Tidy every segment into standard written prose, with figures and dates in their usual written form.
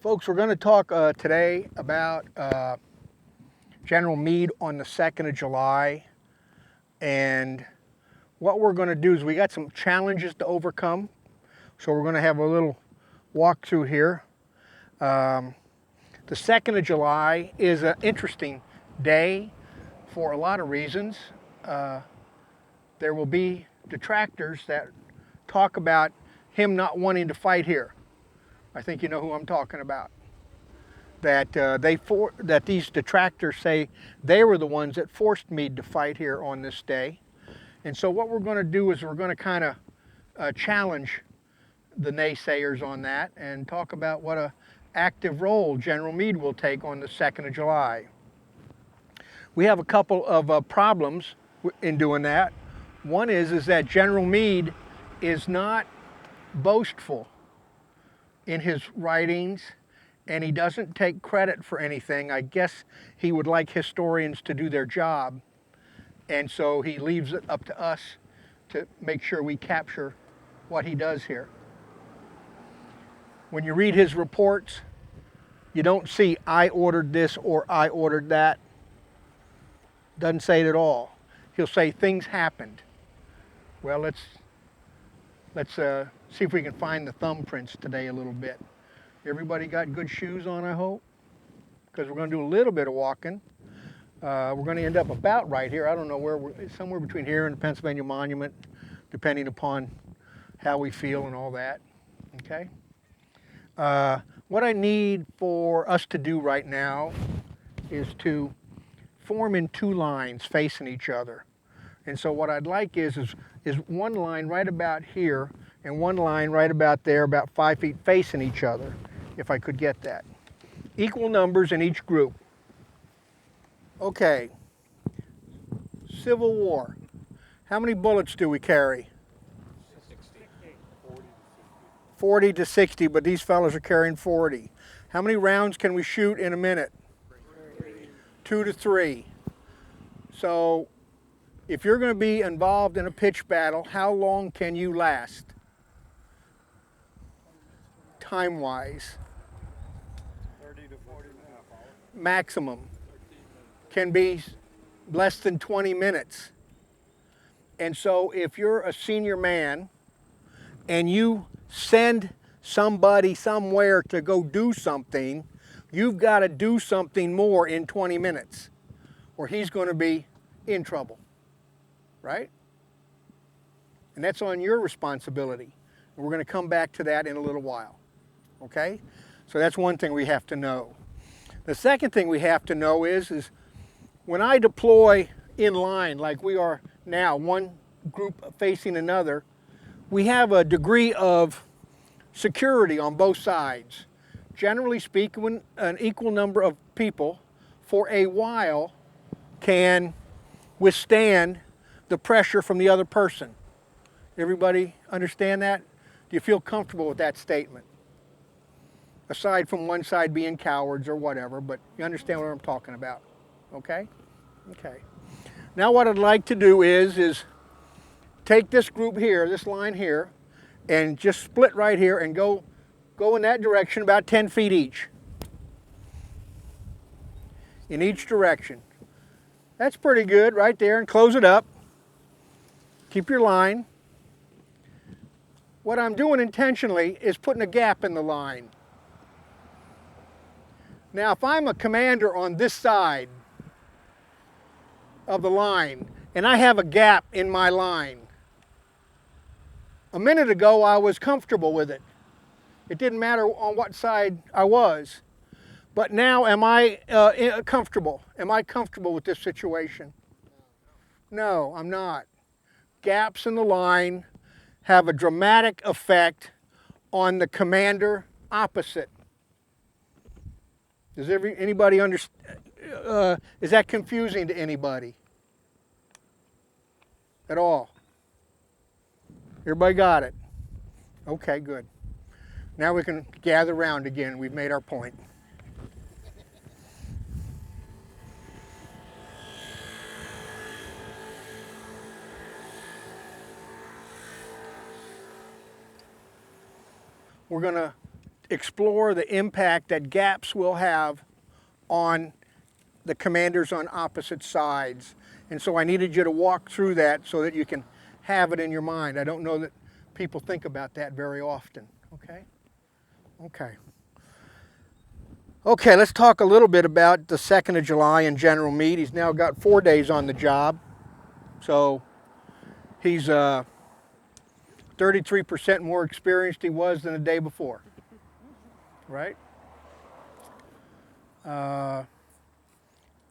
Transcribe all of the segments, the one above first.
Folks, we're going to talk today about General Meade on the 2nd of July. And what we're going to do is we got some challenges to overcome. So we're going to have a little walk through here. The 2nd of July is an interesting day for a lot of reasons. There will be detractors that talk about him not wanting to fight here. I think you know who I'm talking about. That these detractors say they were the ones that forced Meade to fight here on this day. And so what we're going to do is we're going to kind of challenge the naysayers on that and talk about what a active role General Meade will take on the 2nd of July. We have a couple of problems in doing that. One is that General Meade is not boastful in his writings, and he doesn't take credit for anything. I guess he would like historians to do their job, and so he leaves it up to us to make sure we capture what he does here. When you read his reports, you don't see I ordered this or I ordered that. Doesn't say it at all. He'll say things happened. Well, let's see if we can find the thumbprints today a little bit. Everybody got good shoes on, I hope? Because we're going to do a little bit of walking. We're going to end up about right here. I don't know where we're, somewhere between here and the Pennsylvania Monument, depending upon how we feel and all that. Okay? What I need for us to do right now is to form in two lines facing each other. And so what I'd like is one line right about here and one line right about there, about 5 feet facing each other, if I could get that. Equal numbers in each group. Okay. Civil War. How many bullets do we carry? 40 to 60, but these fellows are carrying 40. How many rounds can we shoot in a minute? 2 to 3. So if you're going to be involved in a pitch battle, how long can you last? Time-wise. 30 to 40 minutes. Maximum. Can be less than 20 minutes. And so if you're a senior man and you send somebody somewhere to go do something, you've got to do something more in 20 minutes or he's going to be in trouble. Right? And that's on your responsibility. And we're going to come back to that in a little while. Okay? So that's one thing we have to know. The second thing we have to know is when I deploy in line like we are now, one group facing another, we have a degree of security on both sides. Generally speaking, an equal number of people for a while can withstand the pressure from the other person. Everybody understand that? Do you feel comfortable with that statement? Aside from one side being cowards or whatever, but you understand what I'm talking about. Okay? Okay. Now what I'd like to do is take this group here, this line here, and just split right here and go in that direction about 10 feet each. In each direction. That's pretty good right there, and close it up. Keep your line. What I'm doing intentionally is putting a gap in the line. Now, if I'm a commander on this side of the line and I have a gap in my line, a minute ago I was comfortable with it. It didn't matter on what side I was. But now am I comfortable? Am I comfortable with this situation? No, I'm not. Gaps in the line have a dramatic effect on the commander opposite. Does anybody understand? Is that confusing to anybody? At all? Everybody got it? Okay, good. Now we can gather around again. We've made our point. We're going to explore the impact that gaps will have on the commanders on opposite sides. And so I needed you to walk through that so that you can have it in your mind. I don't know that people think about that very often, okay? Okay. Okay, let's talk a little bit about the 2nd of July and General Meade. He's now got 4 days on the job. So he's 33% more experienced he was than the day before, right?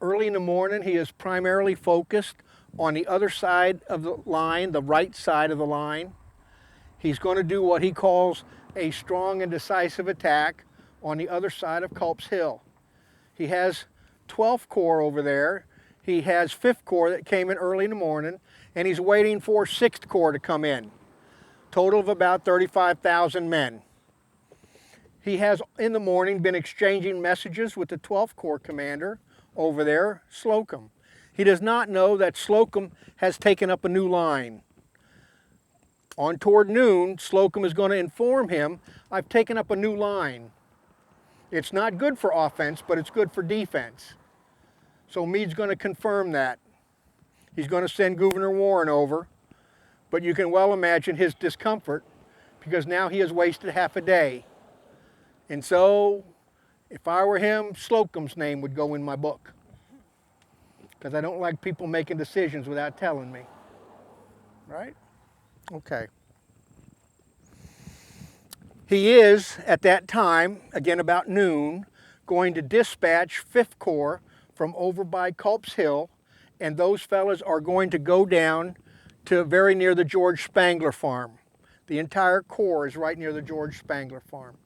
Early in the morning, he is primarily focused on the other side of the line, the right side of the line. He's going to do what he calls a strong and decisive attack on the other side of Culp's Hill. He has 12th Corps over there. He has 5th Corps that came in early in the morning, and he's waiting for 6th Corps to come in. Total of about 35,000 men. He has, in the morning, been exchanging messages with the 12th Corps commander over there, Slocum. He does not know that Slocum has taken up a new line. On toward noon, Slocum is going to inform him, I've taken up a new line. It's not good for offense, but it's good for defense. So Meade's going to confirm that. He's going to send Gouverneur Warren over, but you can well imagine his discomfort because now he has wasted half a day. And so, if I were him, Slocum's name would go in my book because I don't like people making decisions without telling me, right? Okay. He is, at that time, again about noon, going to dispatch 5th Corps from over by Culp's Hill, and those fellas are going to go down to very near the George Spangler farm. The entire Corps is right near the George Spangler farm.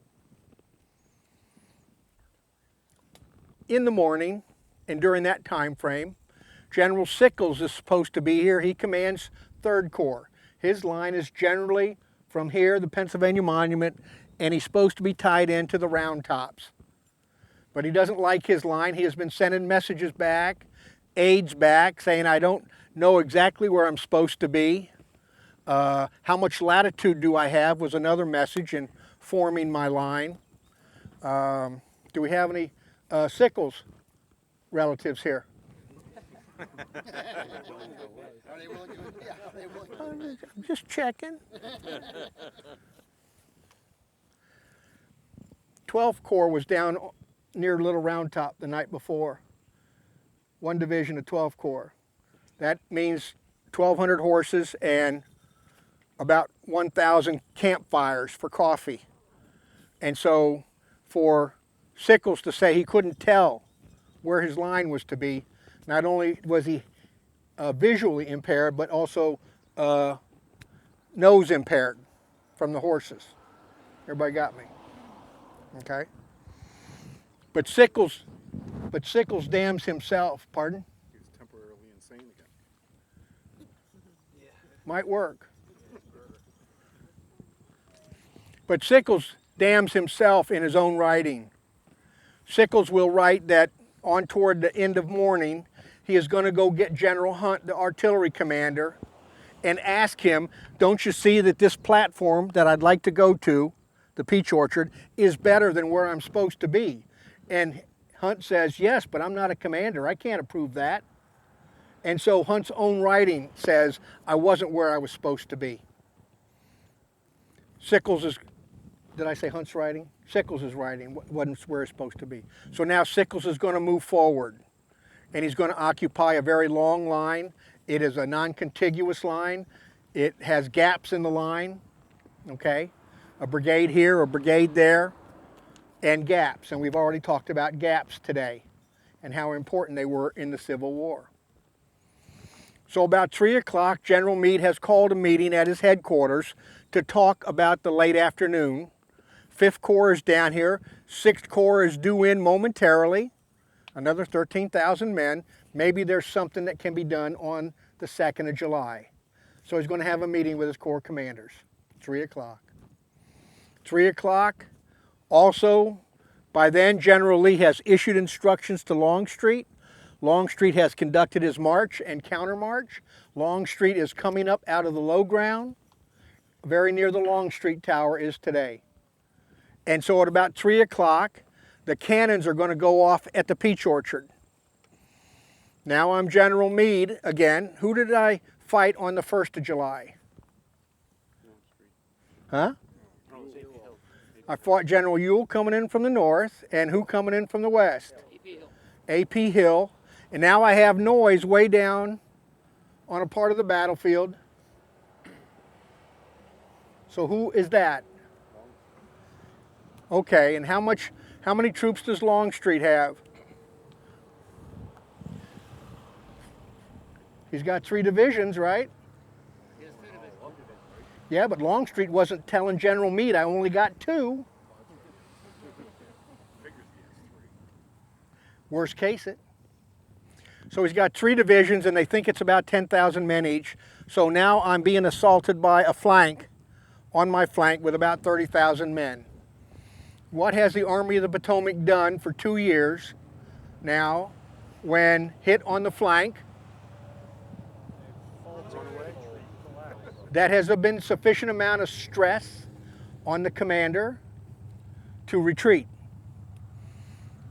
In the morning, and during that time frame, General Sickles is supposed to be here. He commands 3rd Corps. His line is generally from here, the Pennsylvania Monument, and he's supposed to be tied into the Round Tops. But he doesn't like his line. He has been sending messages back, aides back, saying, I don't know exactly where I'm supposed to be. How much latitude do I have was another message in forming my line. Do we have any Sickles relatives here? I'm just checking. 12th Corps was down near Little Round Top the night before. One division of 12th Corps. That means 1,200 horses and about 1,000 campfires for coffee. And so for Sickles to say he couldn't tell where his line was to be, not only was he visually impaired, but also nose impaired from the horses. Everybody got me? Okay. But Sickles damns himself. Pardon? He was temporarily insane again. Might work. But Sickles damns himself in his own writing. Sickles will write that on toward the end of morning, he is going to go get General Hunt, the artillery commander, and ask him, don't you see that this platform that I'd like to go to, the peach orchard, is better than where I'm supposed to be? And Hunt says, yes, but I'm not a commander. I can't approve that. And so Hunt's own writing says, I wasn't where I was supposed to be. Sickles is, did I say Hunt's writing? Sickles' writing wasn't where it's supposed to be. So now Sickles is going to move forward, and he's going to occupy a very long line. It is a non-contiguous line. It has gaps in the line, okay? A brigade here, a brigade there, and gaps. And we've already talked about gaps today and how important they were in the Civil War. So about 3 o'clock, General Meade has called a meeting at his headquarters to talk about the late afternoon. 5th Corps is down here. 6th Corps is due in momentarily. Another 13,000 men. Maybe there's something that can be done on the 2nd of July. So he's going to have a meeting with his Corps commanders. 3 o'clock. 3 o'clock. Also, by then, General Lee has issued instructions to Longstreet. Longstreet has conducted his march and countermarch. Longstreet is coming up out of the low ground. Very near the Longstreet Tower is today. And so at about 3 o'clock, the cannons are going to go off at the peach orchard. Now I'm General Meade again. Who did I fight on the 1st of July? Huh? I fought General Ewell coming in from the north, and who coming in from the west? A.P. Hill. And now I have noise way down on a part of the battlefield. So who is that? Okay, and how many troops does Longstreet have? He's got 3 divisions, right? Yeah, but Longstreet wasn't telling General Meade, I only got 2. Worst case it. So he's got 3 divisions, and they think it's about 10,000 men each. So now I'm being assaulted by a flank, on my flank, with about 30,000 men. What has the Army of the Potomac done for 2 years now when hit on the flank? That has been sufficient amount of stress on the commander to retreat.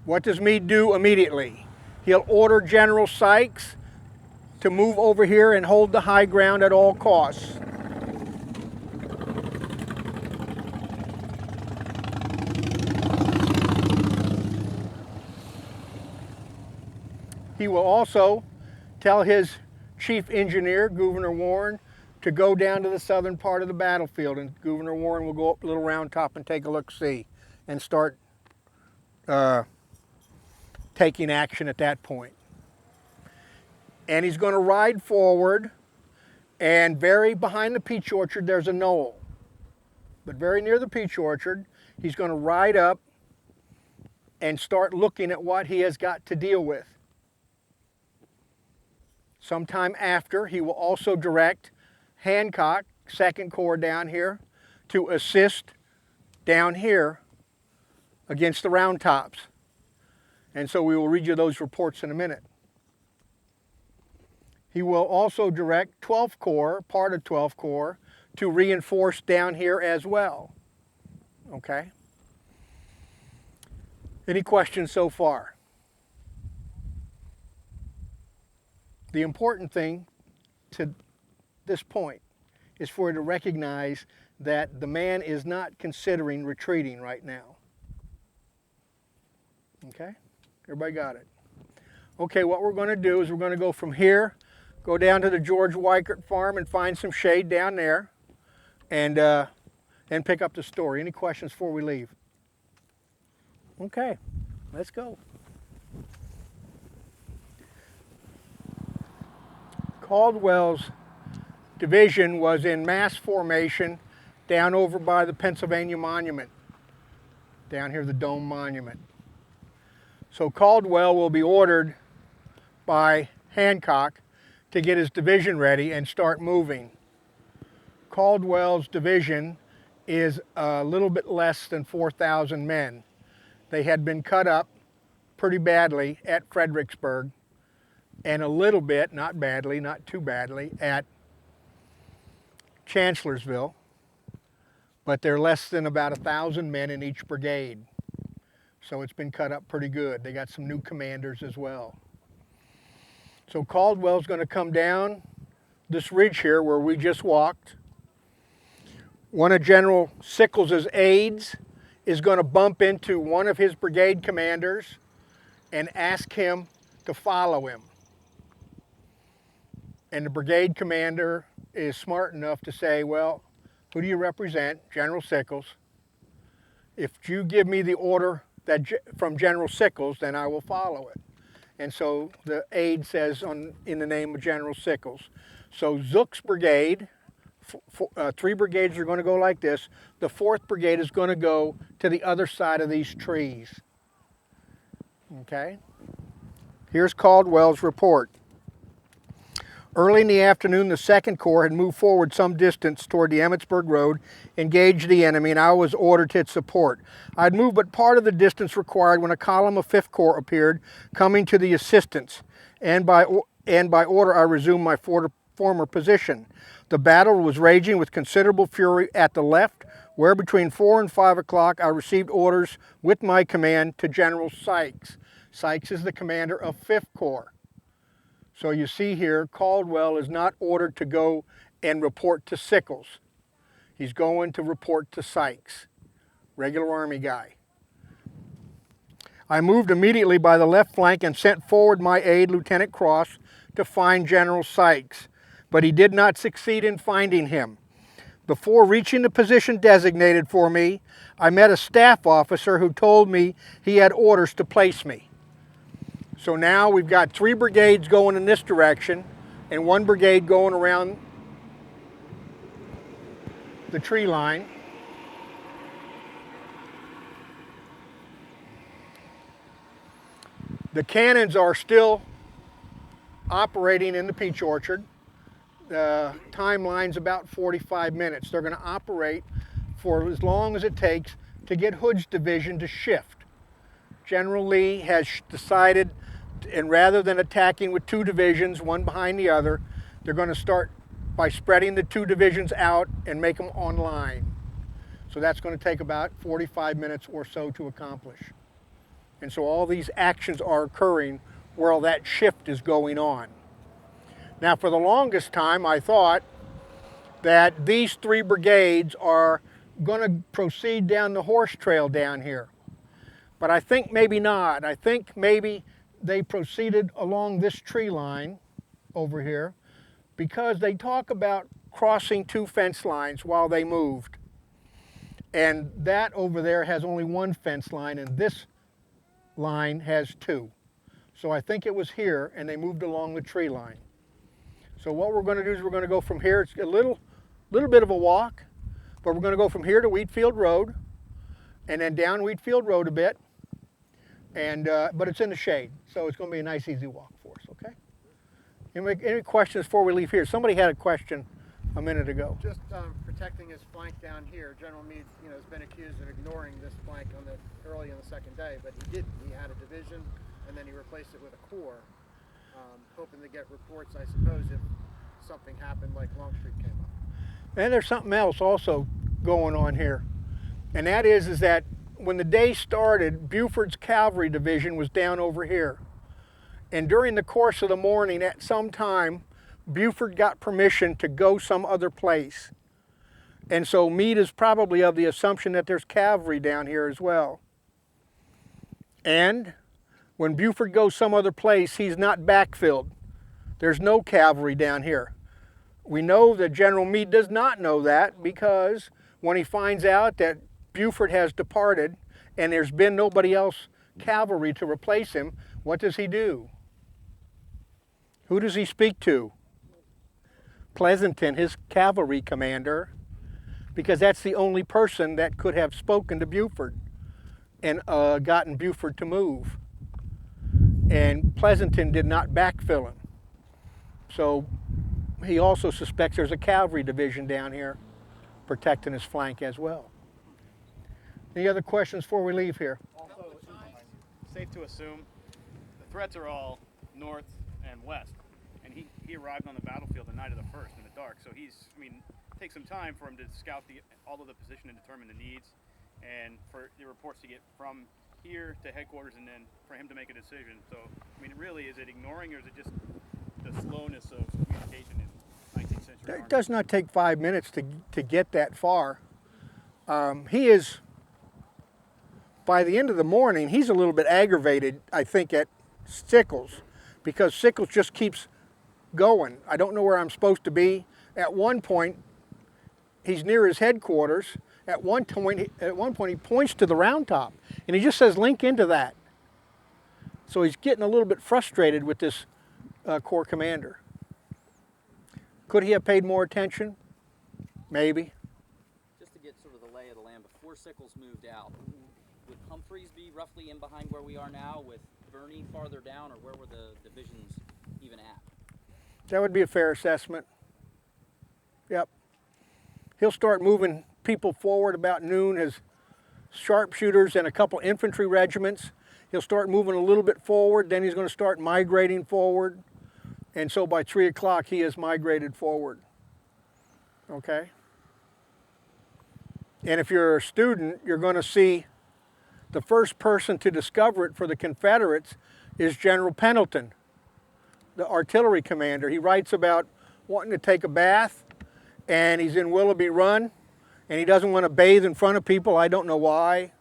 What does Meade do immediately? He'll order General Sykes to move over here and hold the high ground at all costs. He will also tell his chief engineer, Gouverneur Warren, to go down to the southern part of the battlefield, and Gouverneur Warren will go up Little Round Top and take a look-see and start taking action at that point. And he's going to ride forward, and very behind the peach orchard there's a knoll. But very near the peach orchard, he's going to ride up and start looking at what he has got to deal with. Sometime after, he will also direct Hancock, 2nd Corps down here, to assist down here against the Round Tops. And so we will read you those reports in a minute. He will also direct 12th Corps, part of 12th Corps, to reinforce down here as well. Okay? Any questions so far? The important thing to this point is for you to recognize that the man is not considering retreating right now. Okay? Everybody got it? Okay, what we're going to do is we're going to go from here, go down to the George Weichert farm and find some shade down there, and pick up the story. Any questions before we leave? Okay, let's go. Caldwell's division was in mass formation down over by the Pennsylvania Monument, down here the Dome Monument. So Caldwell will be ordered by Hancock to get his division ready and start moving. Caldwell's division is a little bit less than 4,000 men. They had been cut up pretty badly at Fredericksburg, and a little bit, not badly, not too badly, at Chancellorsville, but they're less than about 1,000 men in each brigade. So it's been cut up pretty good. They got some new commanders as well. So Caldwell's going to come down this ridge here where we just walked. One of General Sickles's aides is going to bump into one of his brigade commanders and ask him to follow him. And the brigade commander is smart enough to say, well, who do you represent? General Sickles. If you give me the order from General Sickles, then I will follow it. And so the aide says in the name of General Sickles. So Zook's brigade, 3 brigades are going to go like this. The 4th brigade is going to go to the other side of these trees. Okay? Here's Caldwell's report. Early in the afternoon, the 2nd Corps had moved forward some distance toward the Emmetsburg Road, engaged the enemy, and I was ordered to its support. I had moved but part of the distance required when a column of 5th Corps appeared, coming to the assistance, and by order I resumed my former position. The battle was raging with considerable fury at the left, where between 4 and 5 o'clock I received orders with my command to General Sykes. Sykes is the commander of 5th Corps. So you see here, Caldwell is not ordered to go and report to Sickles. He's going to report to Sykes, regular Army guy. I moved immediately by the left flank and sent forward my aide, Lieutenant Cross, to find General Sykes, but he did not succeed in finding him. Before reaching the position designated for me, I met a staff officer who told me he had orders to place me. So now we've got 3 brigades going in this direction and 1 brigade going around the tree line. The cannons are still operating in the peach orchard. The timeline's about 45 minutes. They're going to operate for as long as it takes to get Hood's division to shift. General Lee has decided, and rather than attacking with 2 divisions, one behind the other, they're going to start by spreading the 2 divisions out and make them online. So that's going to take about 45 minutes or so to accomplish. And so all these actions are occurring while that shift is going on. Now, for the longest time, I thought that these 3 brigades are going to proceed down the horse trail down here. But I think maybe not. I think maybe they proceeded along this tree line over here because they talk about crossing 2 fence lines while they moved. And that over there has only 1 fence line, and this line has 2. So I think it was here, and they moved along the tree line. So what we're going to do is we're going to go from here. It's a little bit of a walk, but we're going to go from here to Wheatfield Road, and then down Wheatfield Road a bit, and but it's in the shade, so it's going to be a nice, easy walk for us. Okay? Any questions before we leave here? Somebody had a question a minute ago. Just protecting his flank down here. General Meade, has been accused of ignoring this flank early in the 2nd day, but he didn't. He had a division, and then he replaced it with a corps, hoping to get reports, I suppose, if something happened like Longstreet came up. And there's something else also going on here, and that is that when the day started, Buford's cavalry division was down over here, and during the course of the morning, at some time, Buford got permission to go some other place. And so Meade is probably of the assumption that there's cavalry down here as well. And when Buford goes some other place, he's not backfilled. There's no cavalry down here. We know that General Meade does not know that because when he finds out that Buford has departed and there's been nobody else cavalry to replace him, what does he do? Who does he speak to? Pleasanton, his cavalry commander, because that's the only person that could have spoken to Buford and gotten Buford to move. And Pleasanton did not backfill him. So he also suspects there's a cavalry division down here protecting his flank as well. Any other questions before we leave here? Also, it's safe to assume the threats are all north and west. And he arrived on the battlefield the night of the 1st in the dark. So it takes some time for him to scout all of the position and determine the needs, and for the reports to get from here to headquarters, and then for him to make a decision. So, really, is it ignoring, or is it just the slowness of communication in 19th century? It does not take 5 minutes to get that far. He is, by the end of the morning, he's a little bit aggravated, I think, at Sickles, because Sickles just keeps going. I don't know where I'm supposed to be. At one point, he's near his headquarters. At one point, he points to the round top, and he just says, "Link into that." So he's getting a little bit frustrated with this Corps commander. Could he have paid more attention? Maybe. Just to get sort of the lay of the land, before Sickles moved out, would Humphreys be roughly in behind where we are now, with Birney farther down, or where were the divisions even at? That would be a fair assessment. Yep. He'll start moving people forward about noon. His sharpshooters and a couple infantry regiments. He'll start moving a little bit forward, then he's going to start migrating forward. And so by 3 o'clock, he has migrated forward. Okay? And if you're a student, you're going to see the first person to discover it for the Confederates is General Pendleton, the artillery commander. He writes about wanting to take a bath, and he's in Willoughby Run, and he doesn't want to bathe in front of people. I don't know why.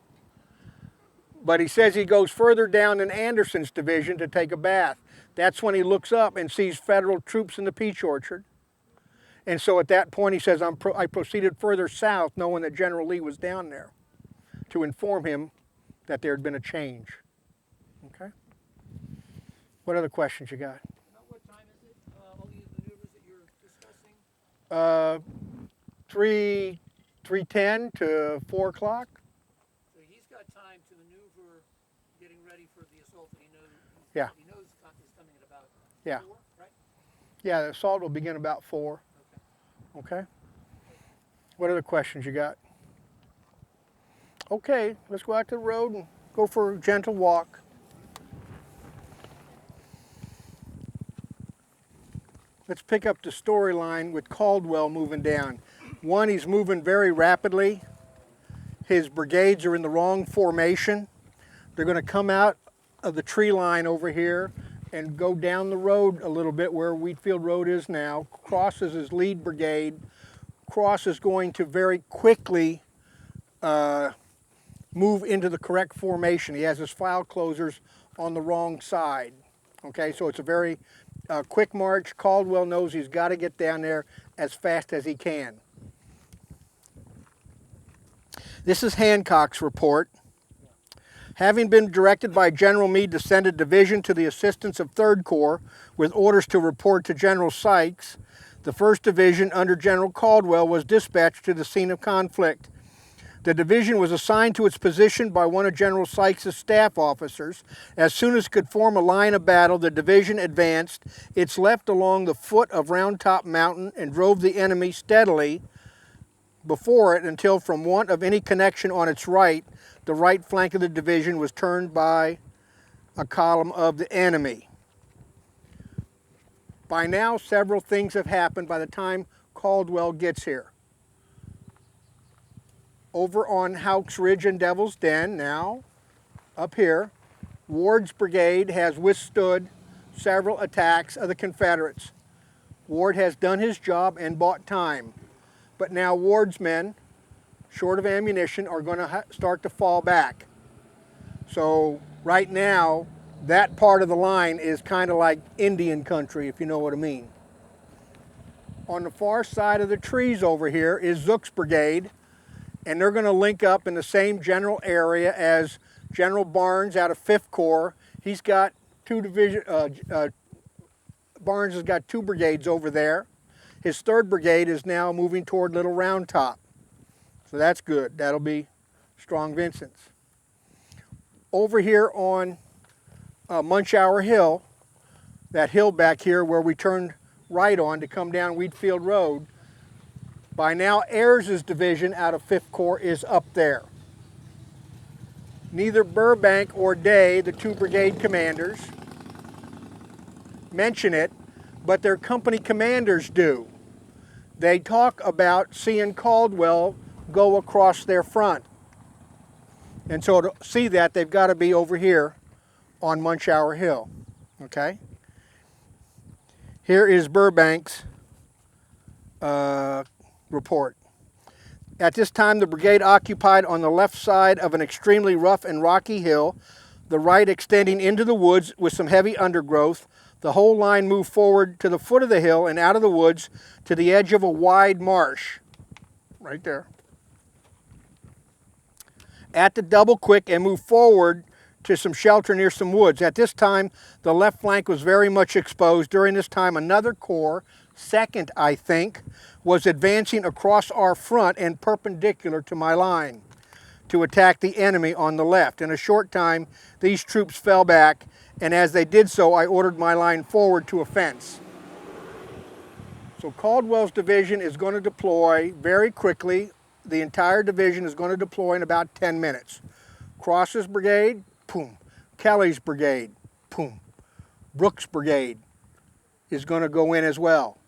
But he says he goes further down in Anderson's division to take a bath. That's when he looks up and sees Federal troops in the peach orchard. And so at that point he says, I proceeded further south knowing that General Lee was down there to inform him that there had been a change. Okay? What other questions you got? About what time is it, all these maneuvers that you're discussing? 3:10 to 4 o'clock. So he's got time to maneuver, getting ready for the assault that he knows. Yeah. He knows is coming at about Yeah. 4, right? Yeah, the assault will begin about 4. Okay? What other questions you got? Okay, let's go out to the road and go for a gentle walk. Let's pick up the storyline with Caldwell moving down. One, he's moving very rapidly. His brigades are in the wrong formation. They're going to come out of the tree line over here and go down the road a little bit where Wheatfield Road is now. Cross is his lead brigade. Cross is going to very quickly move into the correct formation. He has his file closers on the wrong side. Okay, so it's a very quick march. Caldwell knows he's got to get down there as fast as he can. This is Hancock's report. Having been directed by General Meade to send a division to the assistance of 3rd Corps with orders to report to General Sykes, the 1st Division under General Caldwell was dispatched to the scene of conflict. The division was assigned to its position by one of General Sykes' staff officers. As soon as it could form a line of battle, the division advanced its left along the foot of Round Top Mountain and drove the enemy steadily before it until, from want of any connection on its right, the right flank of the division was turned by a column of the enemy. By now, several things have happened by the time Caldwell gets here. Over on Houck's Ridge and Devil's Den, now up here, Ward's brigade has withstood several attacks of the Confederates. Ward has done his job and bought time. But now Ward's men, short of ammunition, are going to start to fall back. So right now, that part of the line is kind of like Indian country, if you know what I mean. On the far side of the trees over here is Zook's brigade, and they're going to link up in the same general area as General Barnes out of 5th Corps. He's got Barnes has got 2 brigades over there. His 3rd Brigade is now moving toward Little Round Top. So that's good. That'll be Strong Vincent's. Over here on Munchauer Hill, that hill back here where we turned right on to come down Wheatfield Road, by now Ayers' division out of 5th Corps is up there. Neither Burbank or Day, the 2 brigade commanders, mention it, but their company commanders do. They talk about seeing Caldwell go across their front. And so to see that, they've got to be over here on Munchauer Hill. Okay? Here is Burbank's report. At this time, the brigade occupied on the left side of an extremely rough and rocky hill, the right extending into the woods with some heavy undergrowth. The whole line moved forward to the foot of the hill and out of the woods to the edge of a wide marsh. Right there. At the double quick and moved forward to some shelter near some woods. At this time, the left flank was very much exposed. During this time, another corps, 2nd, I think, was advancing across our front and perpendicular to my line to attack the enemy on the left. In a short time, these troops fell back, and as they did so, I ordered my line forward to a fence. So Caldwell's division is going to deploy very quickly. The entire division is going to deploy in about 10 minutes. Cross's brigade, boom. Kelly's brigade, boom. Brooks' brigade is going to go in as well.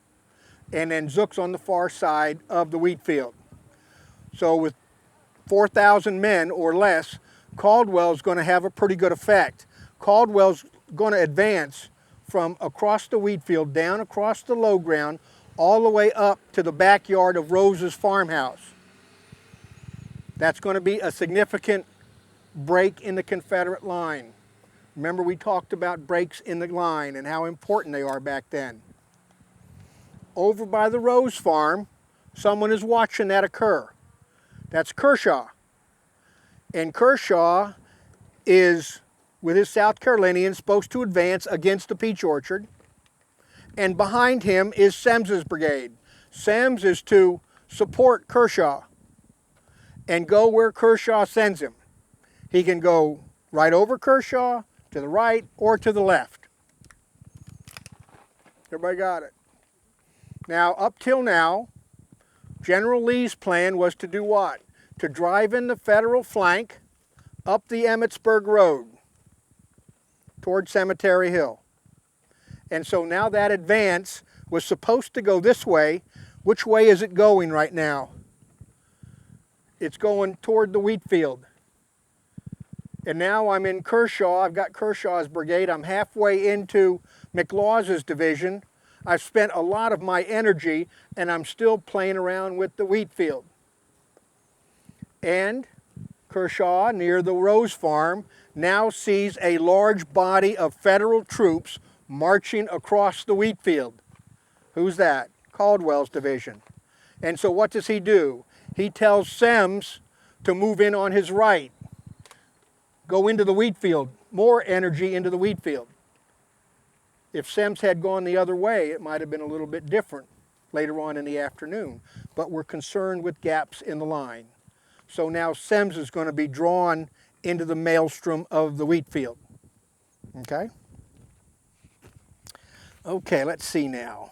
And then Zook's on the far side of the wheat field. So with 4,000 men or less, Caldwell's going to have a pretty good effect. Caldwell's going to advance from across the wheat field, down across the low ground, all the way up to the backyard of Rose's farmhouse. That's going to be a significant break in the Confederate line. Remember, we talked about breaks in the line and how important they are back then. Over by the Rose farm, someone is watching that occur. That's Kershaw. And Kershaw is, with his South Carolinians, supposed to advance against the peach orchard. And behind him is Semmes's brigade. Semmes is to support Kershaw and go where Kershaw sends him. He can go right over Kershaw, to the right, or to the left. Everybody got it? Now, up till now, General Lee's plan was to do what? To drive in the Federal flank up the Emmetsburg Road toward Cemetery Hill. And so now that advance was supposed to go this way. Which way is it going right now? It's going toward the wheat field. And now I'm in Kershaw. I've got Kershaw's brigade. I'm halfway into McLaws's division. I've spent a lot of my energy, and I'm still playing around with the wheat field. And Kershaw, near the Rose Farm, now sees a large body of Federal troops marching across the wheat field. Who's that? Caldwell's division. And so what does he do? He tells Semmes to move in on his right. Go into the wheat field. More energy into the wheat field. If Semmes had gone the other way, it might have been a little bit different later on in the afternoon. But we're concerned with gaps in the line. So now Semmes is going to be drawn into the maelstrom of the wheat field. Okay? Okay, let's see now.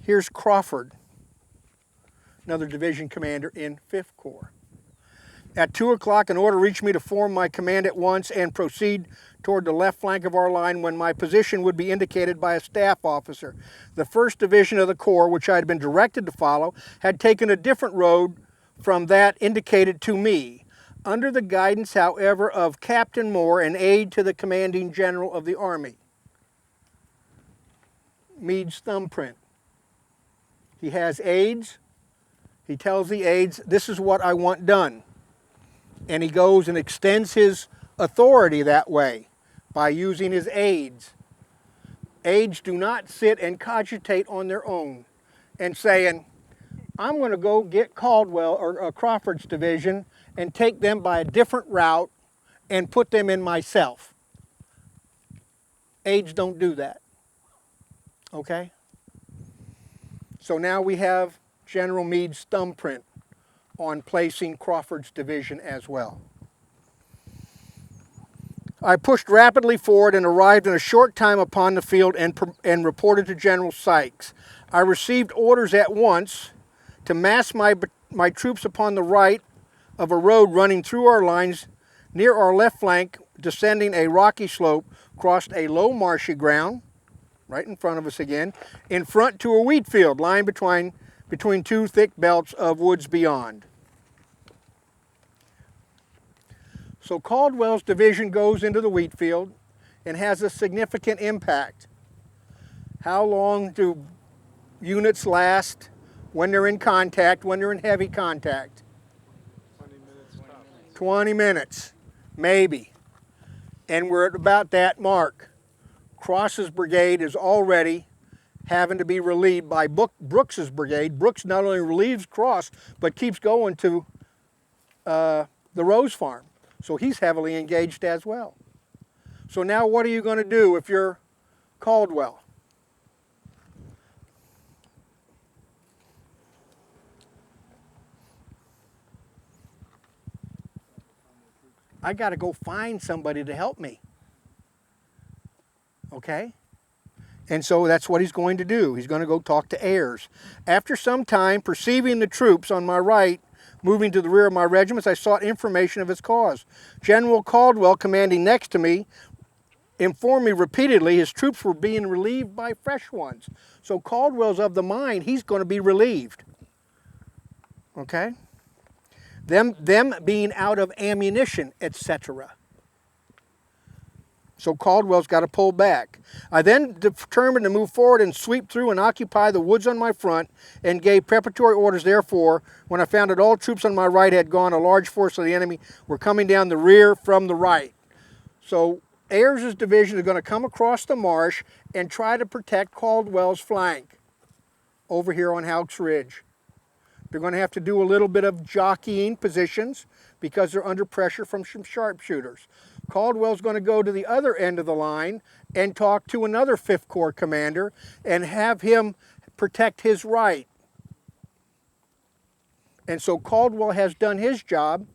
Here's Crawford, another division commander in 5th Corps. At 2 o'clock, an order reached me to form my command at once and proceed toward the left flank of our line when my position would be indicated by a staff officer. The 1st Division of the Corps, which I had been directed to follow, had taken a different road from that indicated to me, under the guidance, however, of Captain Moore, an aide to the commanding general of the Army. Meade's thumbprint. He has aides. He tells the aides, this is what I want done. And he goes and extends his authority that way by using his aides. Aides do not sit and cogitate on their own and saying, I'm going to go get Caldwell or Crawford's division and take them by a different route and put them in myself. Aides don't do that. Okay? So now we have General Meade's thumbprint on placing Crawford's division as well. I pushed rapidly forward and arrived in a short time upon the field and reported to General Sykes. I received orders at once to mass my troops upon the right of a road running through our lines near our left flank, descending a rocky slope, crossed a low marshy ground, right in front of us again, in front to a wheat field lying between two thick belts of woods beyond. So Caldwell's division goes into the wheat field and has a significant impact. How long do units last when they're in contact, when they're in heavy contact? 20 minutes tops. 20 minutes, maybe. And we're at about that mark. Cross's brigade is already having to be relieved by Brooks's brigade. Brooks not only relieves Cross, but keeps going to the Rose Farm. So he's heavily engaged as well. So now what are you going to do if you're Caldwell? I got to go find somebody to help me. Okay? And so that's what he's going to do. He's going to go talk to Ayres. After some time, perceiving the troops on my right moving to the rear of my regiments, I sought information of its cause. General Caldwell, commanding next to me, informed me repeatedly his troops were being relieved by fresh ones. So Caldwell's of the mind he's going to be relieved. Okay? Them being out of ammunition, etc. So Caldwell's got to pull back. I then determined to move forward and sweep through and occupy the woods on my front, and gave preparatory orders. Therefore, when I found that all troops on my right had gone, a large force of the enemy were coming down the rear from the right. So Ayers' division is going to come across the marsh and try to protect Caldwell's flank over here on Houck's Ridge. They're going to have to do a little bit of jockeying positions because they're under pressure from some sharpshooters. Caldwell's going to go to the other end of the line and talk to another 5th Corps commander and have him protect his right. And so Caldwell has done his job,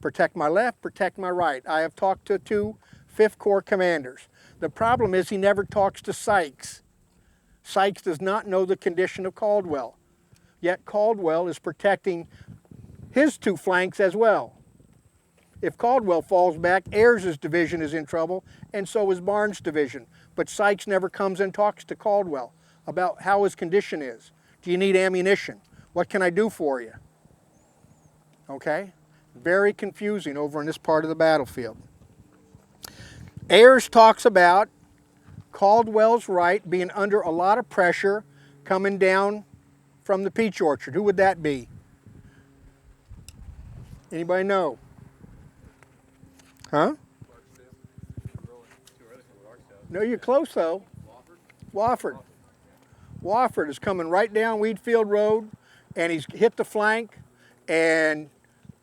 protect my left, protect my right. I have talked to 2 5th Corps commanders. The problem is he never talks to Sykes. Sykes does not know the condition of Caldwell. Yet Caldwell is protecting his 2 flanks as well. If Caldwell falls back, Ayers' division is in trouble, and so is Barnes' division. But Sykes never comes and talks to Caldwell about how his condition is. Do you need ammunition? What can I do for you? Okay? Very confusing over in this part of the battlefield. Ayers talks about Caldwell's right being under a lot of pressure coming down from the peach orchard. Who would that be? Anybody know? Huh? No, you're close though. Wofford. Wofford is coming right down Wheatfield Road, and he's hit the flank, and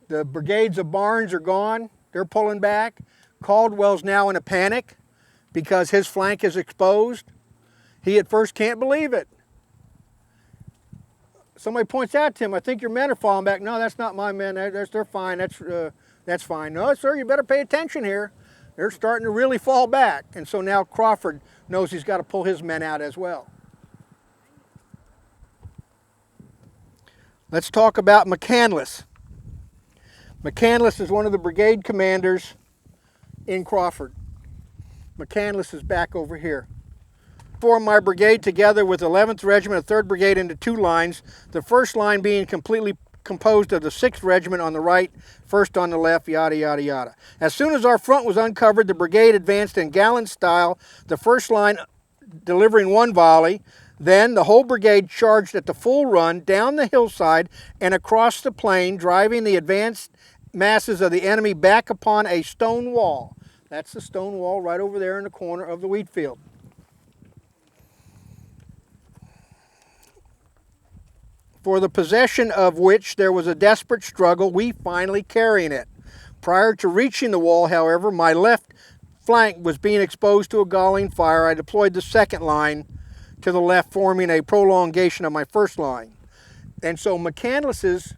the brigades of Barnes are gone. They're pulling back. Caldwell's now in a panic because his flank is exposed. He at first can't believe it. Somebody points out to him, I think your men are falling back. No, that's not my men. They're fine. That's fine. No, sir, you better pay attention here. They're starting to really fall back. And so now Crawford knows he's got to pull his men out as well. Let's talk about McCandless. McCandless is one of the brigade commanders in Crawford. McCandless is back over here. Formed my brigade together with 11th Regiment and 3rd Brigade into 2 lines, the first line being completely composed of the 6th Regiment on the right, 1st on the left, yada, yada, yada. As soon as our front was uncovered, the brigade advanced in gallant style, the first line delivering 1 volley. Then the whole brigade charged at the full run down the hillside and across the plain, driving the advanced masses of the enemy back upon a stone wall. That's the stone wall right over there in the corner of the wheat field. For the possession of which there was a desperate struggle, we finally carrying it. Prior to reaching the wall, however, my left flank was being exposed to a galling fire. I deployed the 2nd line to the left, forming a prolongation of my 1st line. And so McCandless's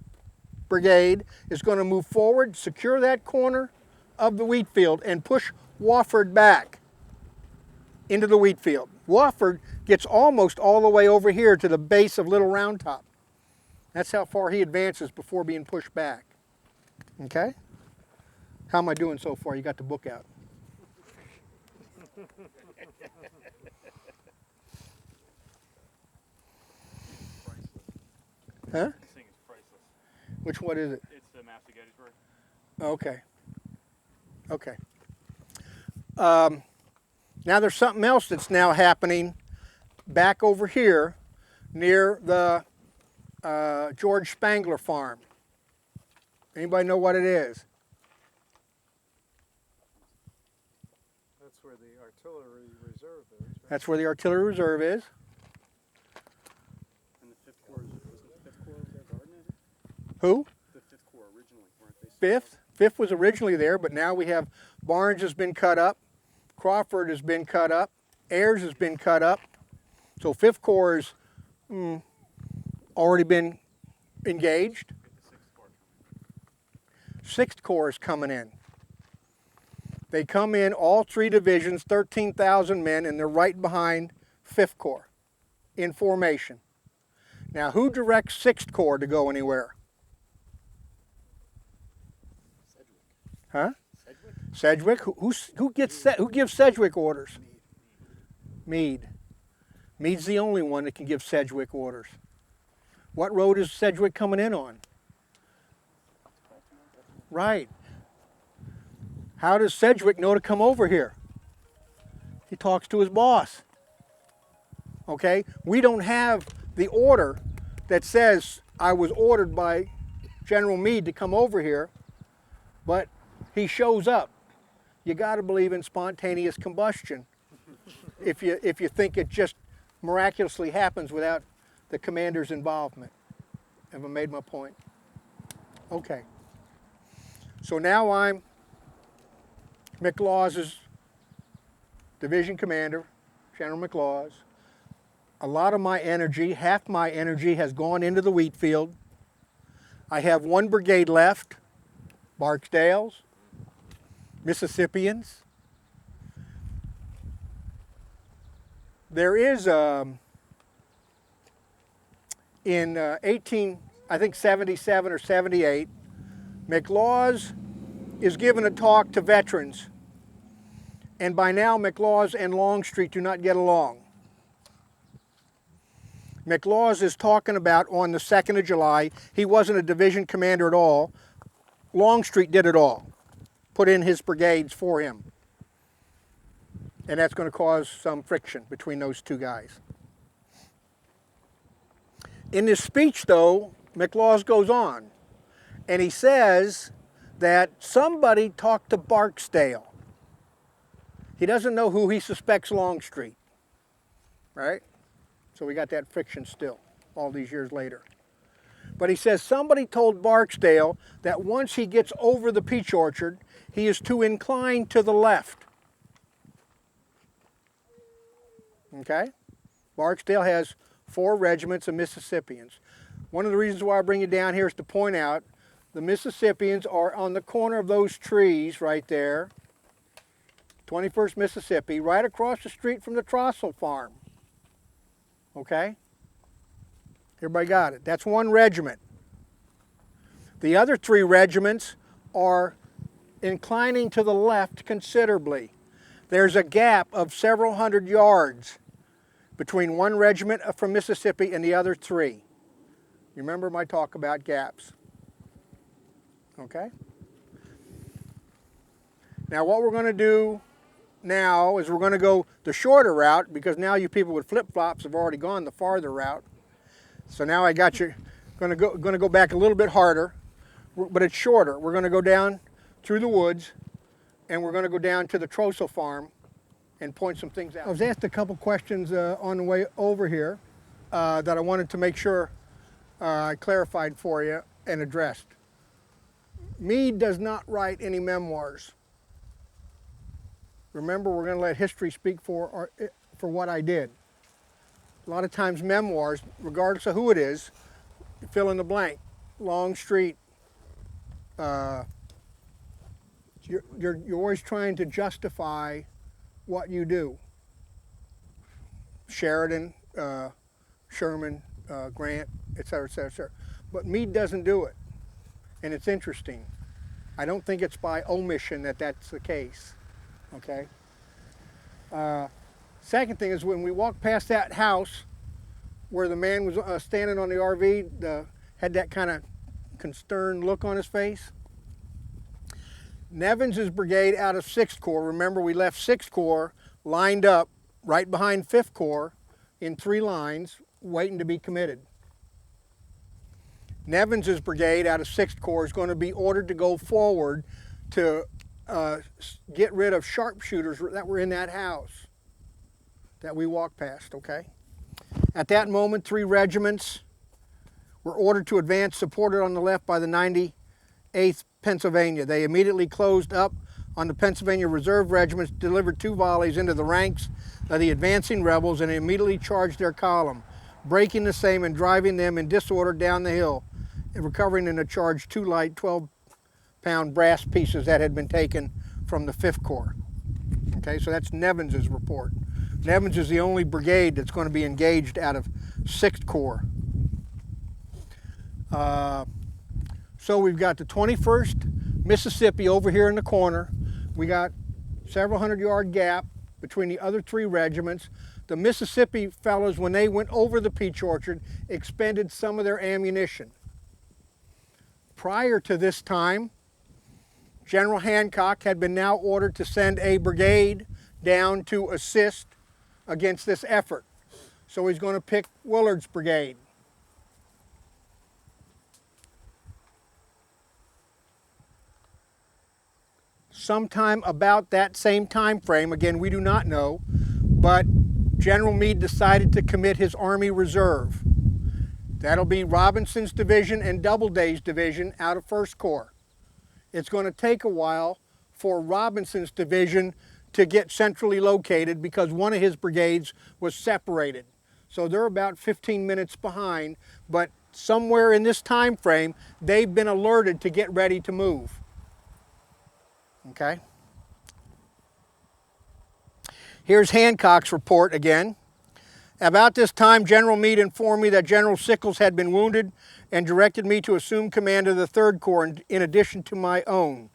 brigade is going to move forward, secure that corner of the wheat field, and push Wofford back into the wheat field. Wofford gets almost all the way over here to the base of Little Round Top. That's how far he advances before being pushed back. Okay? How am I doing so far? You got the book out. Huh? This thing is priceless. Which one is it? It's the Maps of Gettysburg. Okay. Okay. Now there's something else that's now happening back over here near the George Spangler farm. Anybody know what it is? That's where the artillery reserve is, right? That's where the artillery reserve is. And the 5th Corps, wasn't the 5th Corps there guarding it? Who? The 5th Corps originally, weren't they? 5th. 5th was originally there, but now we have Barnes has been cut up. Crawford has been cut up. Ayers has been cut up. So 5th Corps is already been engaged. 6th Corps is coming in. They come in, all 3 divisions, 13,000 men, and they're right behind 5th Corps in formation. Now, who directs 6th Corps to go anywhere? Huh? Sedgwick. Who gives Sedgwick orders? Meade. Meade's the only one that can give Sedgwick orders. What road is Sedgwick coming in on? Right. How does Sedgwick know to come over here? He talks to his boss. Okay? We don't have the order that says I was ordered by General Meade to come over here, but he shows up. You got to believe in spontaneous combustion if you think it just miraculously happens without the commander's involvement. Have I made my point? Okay. So now I'm McLaws's division commander, General McLaws. A lot of my energy, half my energy, has gone into the wheat field. I have one brigade left, Barksdale's, Mississippians. There is in 77 or 78, McLaws is given a talk to veterans, and by now McLaws and Longstreet do not get along. McLaws is talking about on the 2nd of July, he wasn't a division commander at all. Longstreet did it all, put in his brigades for him. And that's going to cause some friction between those two guys. In this speech, though, McLaws goes on, and he says that somebody talked to Barksdale. He doesn't know who he suspects Longstreet, right? So we got that friction still, all these years later. But he says somebody told Barksdale that once he gets over the peach orchard, he is to incline to the left. Okay? Barksdale has 4 regiments of Mississippians. One of the reasons why I bring you down here is to point out the Mississippians are on the corner of those trees right there, 21st Mississippi, right across the street from the Trossel farm. Okay? Everybody got it? That's one regiment. The other 3 regiments are inclining to the left considerably. There's a gap of several hundred yards between one regiment from Mississippi and the other 3. You remember my talk about gaps? Okay? Now what we're going to do now is we're going to go the shorter route, because now you people with flip-flops have already gone the farther route. So now I got you going to go back a little bit harder, but it's shorter. We're going to go down through the woods, and we're going to go down to the Trossel farm and point some things out. I was asked a couple questions on the way over here that I wanted to make sure I clarified for you and addressed. Meade does not write any memoirs. Remember, we're going to let history speak for what I did. A lot of times memoirs, regardless of who it is, you fill in the blank. Longstreet. You're always trying to justify what you do. Sheridan, Sherman, Grant, et cetera, et cetera, et cetera. But Meade doesn't do it. And it's interesting. I don't think it's by omission that that's the case. Okay? Second thing is when we walked past that house where the man was standing on the RV, had that kind of concerned look on his face. Nevins's brigade out of 6th Corps, remember we left 6th Corps lined up right behind 5th Corps in 3 lines waiting to be committed. Nevins's brigade out of 6th Corps is going to be ordered to go forward to get rid of sharpshooters that were in that house that we walked past, okay? At that moment, 3 regiments were ordered to advance, supported on the left by the 98th Pennsylvania. They immediately closed up on the Pennsylvania Reserve regiments, delivered 2 volleys into the ranks of the advancing rebels, and immediately charged their column, breaking the same and driving them in disorder down the hill, and recovering in the charge 2 light 12-pound brass pieces that had been taken from the 5th Corps. Okay, so that's Nevins's report. Nevins is the only brigade that's going to be engaged out of 6th Corps. So we've got the 21st Mississippi over here in the corner. We got several hundred-yard gap between the other 3 regiments. The Mississippi fellows, when they went over the peach orchard, expended some of their ammunition. Prior to this time, General Hancock had been now ordered to send a brigade down to assist against this effort. So he's going to pick Willard's brigade. Sometime about that same time frame, again we do not know, but General Meade decided to commit his Army Reserve. That'll be Robinson's division and Doubleday's division out of 1st Corps. It's going to take a while for Robinson's division to get centrally located because one of his brigades was separated. So they're about 15 minutes behind, but somewhere in this time frame, they've been alerted to get ready to move. Okay? Here's Hancock's report again. About this time, General Meade informed me that General Sickles had been wounded and directed me to assume command of the 3rd Corps in addition to my own.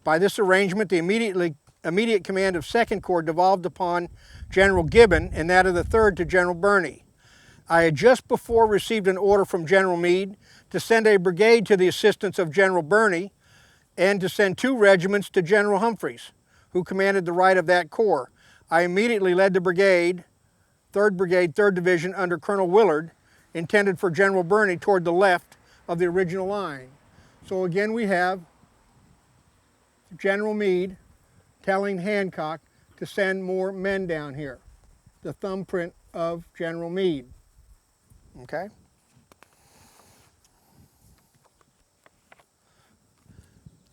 By this arrangement, the immediate command of 2nd Corps devolved upon General Gibbon and that of the 3rd to General Birney. I had just before received an order from General Meade to send a brigade to the assistance of General Birney and to send 2 regiments to General Humphreys, who commanded the right of that corps. I immediately led the brigade, 3rd Brigade, 3rd Division under Colonel Willard, intended for General Birney toward the left of the original line. So again we have General Meade telling Hancock to send more men down here. The thumbprint of General Meade. Okay?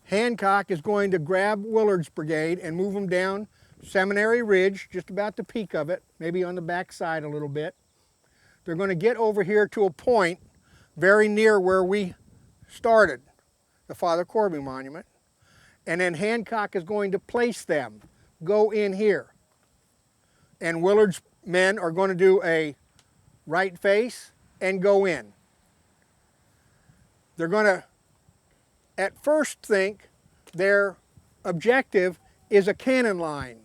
Hancock is going to grab Willard's brigade and move them down Seminary Ridge, just about the peak of it, maybe on the back side a little bit. They're going to get over here to a point very near where we started, the Father Corby Monument. And then Hancock is going to place them, go in here. And Willard's men are going to do a right face and go in. They're going to, at first, think their objective is a cannon line.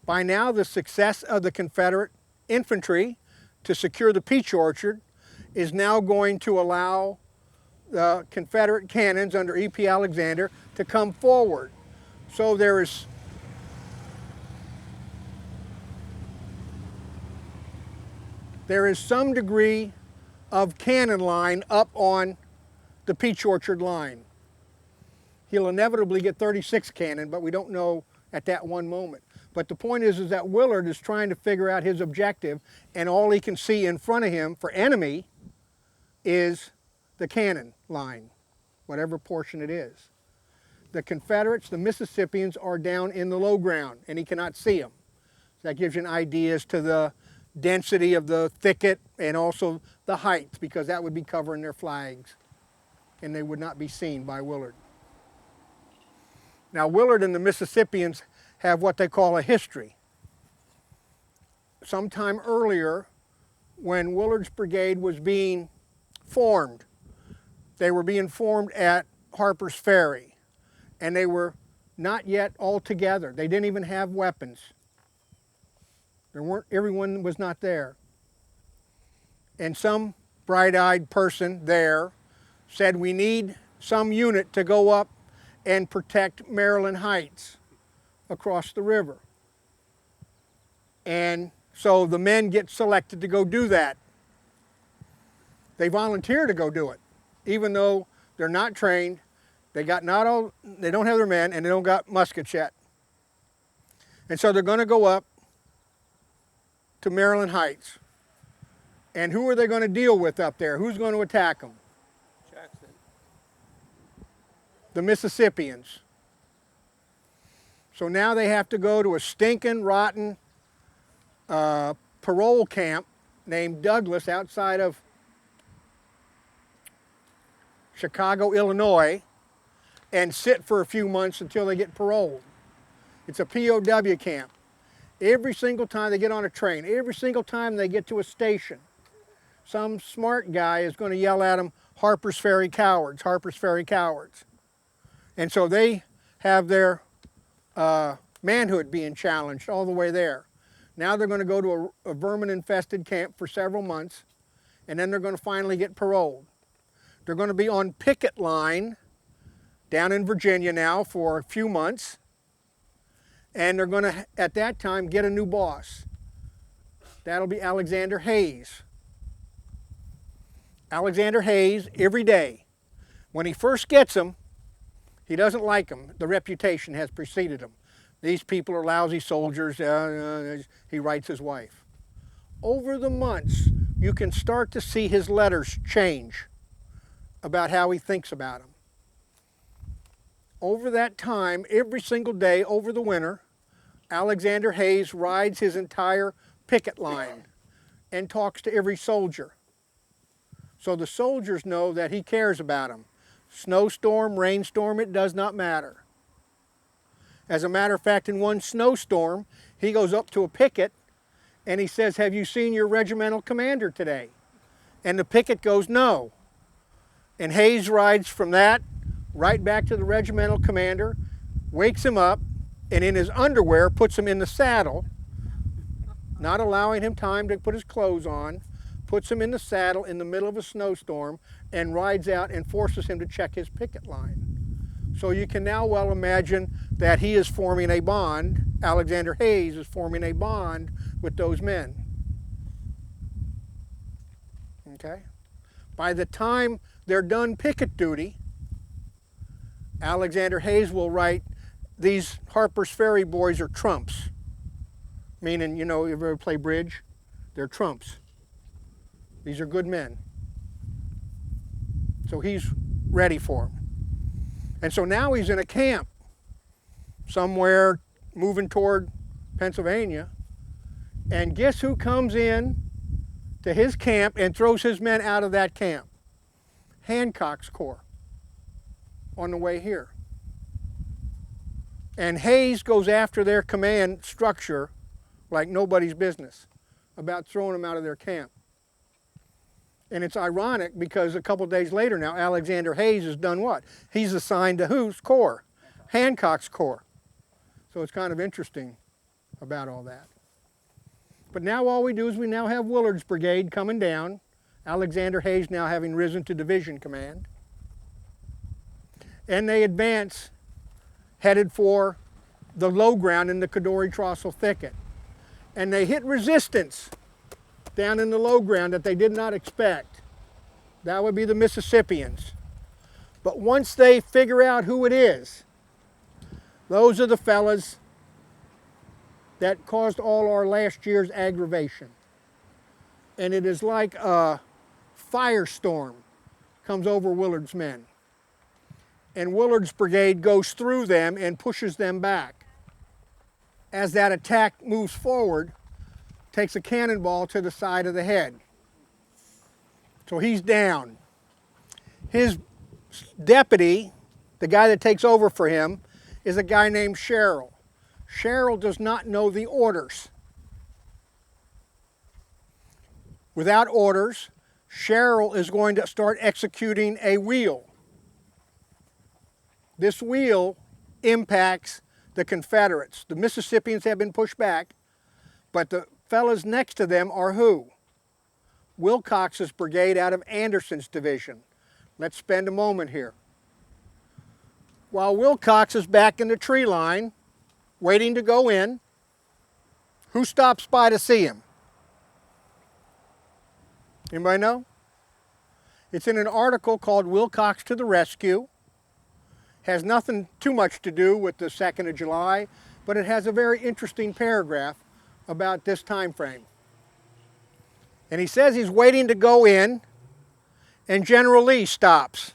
By now, the success of the Confederate infantry to secure the peach orchard is now going to allow the Confederate cannons under E.P. Alexander to come forward. So there is some degree of cannon line up on the peach orchard line. He'll inevitably get 36 cannon, but we don't know at that one moment. But the point is that Willard is trying to figure out his objective, and all he can see in front of him for enemy is the cannon line, whatever portion it is. The Confederates, the Mississippians, are down in the low ground, and he cannot see them. So that gives you an idea as to the density of the thicket and also the height, because that would be covering their flags, and they would not be seen by Willard. Now, Willard and the Mississippians have what they call a history. Sometime earlier, when Willard's brigade was being formed, they were being formed at Harper's Ferry, and they were not yet all together. They didn't even have weapons. Everyone was not there. And some bright-eyed person there said, we need some unit to go up and protect Maryland Heights across the river. And so the men get selected to go do that. They volunteer to go do it, even though they're not trained. They don't have their men, and they don't got muskets yet. And so they're going to go up to Maryland Heights. And who are they going to deal with up there? Who's going to attack them? Jackson. The Mississippians. So now they have to go to a stinking, rotten parole camp named Douglas outside of Chicago, Illinois, and sit for a few months until they get paroled. It's a POW camp. Every single time they get on a train, every single time they get to a station, some smart guy is going to yell at them, Harper's Ferry cowards, Harper's Ferry cowards. And so they have their manhood being challenged all the way there. Now they're going to go to a vermin-infested camp for several months, and then they're going to finally get paroled. They're going to be on picket line down in Virginia now for a few months. And they're going to, at that time, get a new boss. That'll be Alexander Hayes. Alexander Hayes, every day. When he first gets them, he doesn't like them. The reputation has preceded him. These people are lousy soldiers, he writes his wife. Over the months, you can start to see his letters change about how he thinks about them. Over that time, every single day over the winter, Alexander Hayes rides his entire picket line and talks to every soldier. So the soldiers know that he cares about them. Snowstorm, rainstorm, it does not matter. As a matter of fact, in one snowstorm, he goes up to a picket and he says, "Have you seen your regimental commander today?" And the picket goes, "No." And Hayes rides from that right back to the regimental commander, wakes him up, and in his underwear puts him in the saddle, not allowing him time to put his clothes on, puts him in the saddle in the middle of a snowstorm, and rides out and forces him to check his picket line. So you can now well imagine that he is forming a bond, Alexander Hayes is forming a bond with those men. Okay? By the time they're done picket duty, Alexander Hayes will write, "These Harper's Ferry boys are trumps." Meaning, you know, you ever play bridge? They're trumps. These are good men. So he's ready for them. And so now he's in a camp somewhere moving toward Pennsylvania. And guess who comes in to his camp and throws his men out of that camp? Hancock's Corps on the way here. And Hayes goes after their command structure like nobody's business about throwing them out of their camp. And it's ironic because a couple days later now, Alexander Hayes has done what? He's assigned to whose corps? Hancock's Corps. So it's kind of interesting about all that. But now all we do is we now have Willard's brigade coming down, Alexander Hayes now having risen to division command. And they advance, headed for the low ground in the Cadore-Trossel thicket. And they hit resistance down in the low ground that they did not expect. That would be the Mississippians. But once they figure out who it is, those are the fellas that caused all our last year's aggravation. And it is like a firestorm comes over Willard's men. And Willard's brigade goes through them and pushes them back. As that attack moves forward, takes a cannonball to the side of the head. So he's down. His deputy, the guy that takes over for him, is a guy named Sherrill. Sherrill does not know the orders. Without orders, Sherrill is going to start executing a wheel. This wheel impacts the Confederates. The Mississippians have been pushed back, but the fellas next to them are who? Wilcox's brigade out of Anderson's division. Let's spend a moment here. While Wilcox is back in the tree line, waiting to go in, who stops by to see him? Anybody know? It's in an article called Wilcox to the Rescue. Has nothing too much to do with the 2nd of July, but it has a very interesting paragraph about this time frame. And he says he's waiting to go in, and General Lee stops.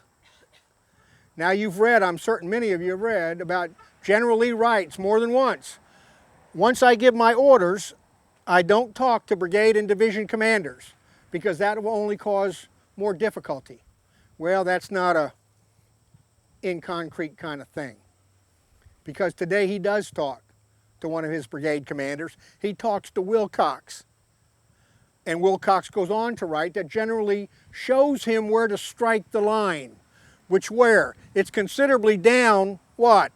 Now you've read, I'm certain many of you have read, about General Lee writes more than once, "Once I give my orders, I don't talk to brigade and division commanders, because that will only cause more difficulty." Well, that's not a in concrete kind of thing. Because today he does talk to one of his brigade commanders. He talks to Wilcox. And Wilcox goes on to write that General Lee shows him where to strike the line. Which where? It's considerably down, what?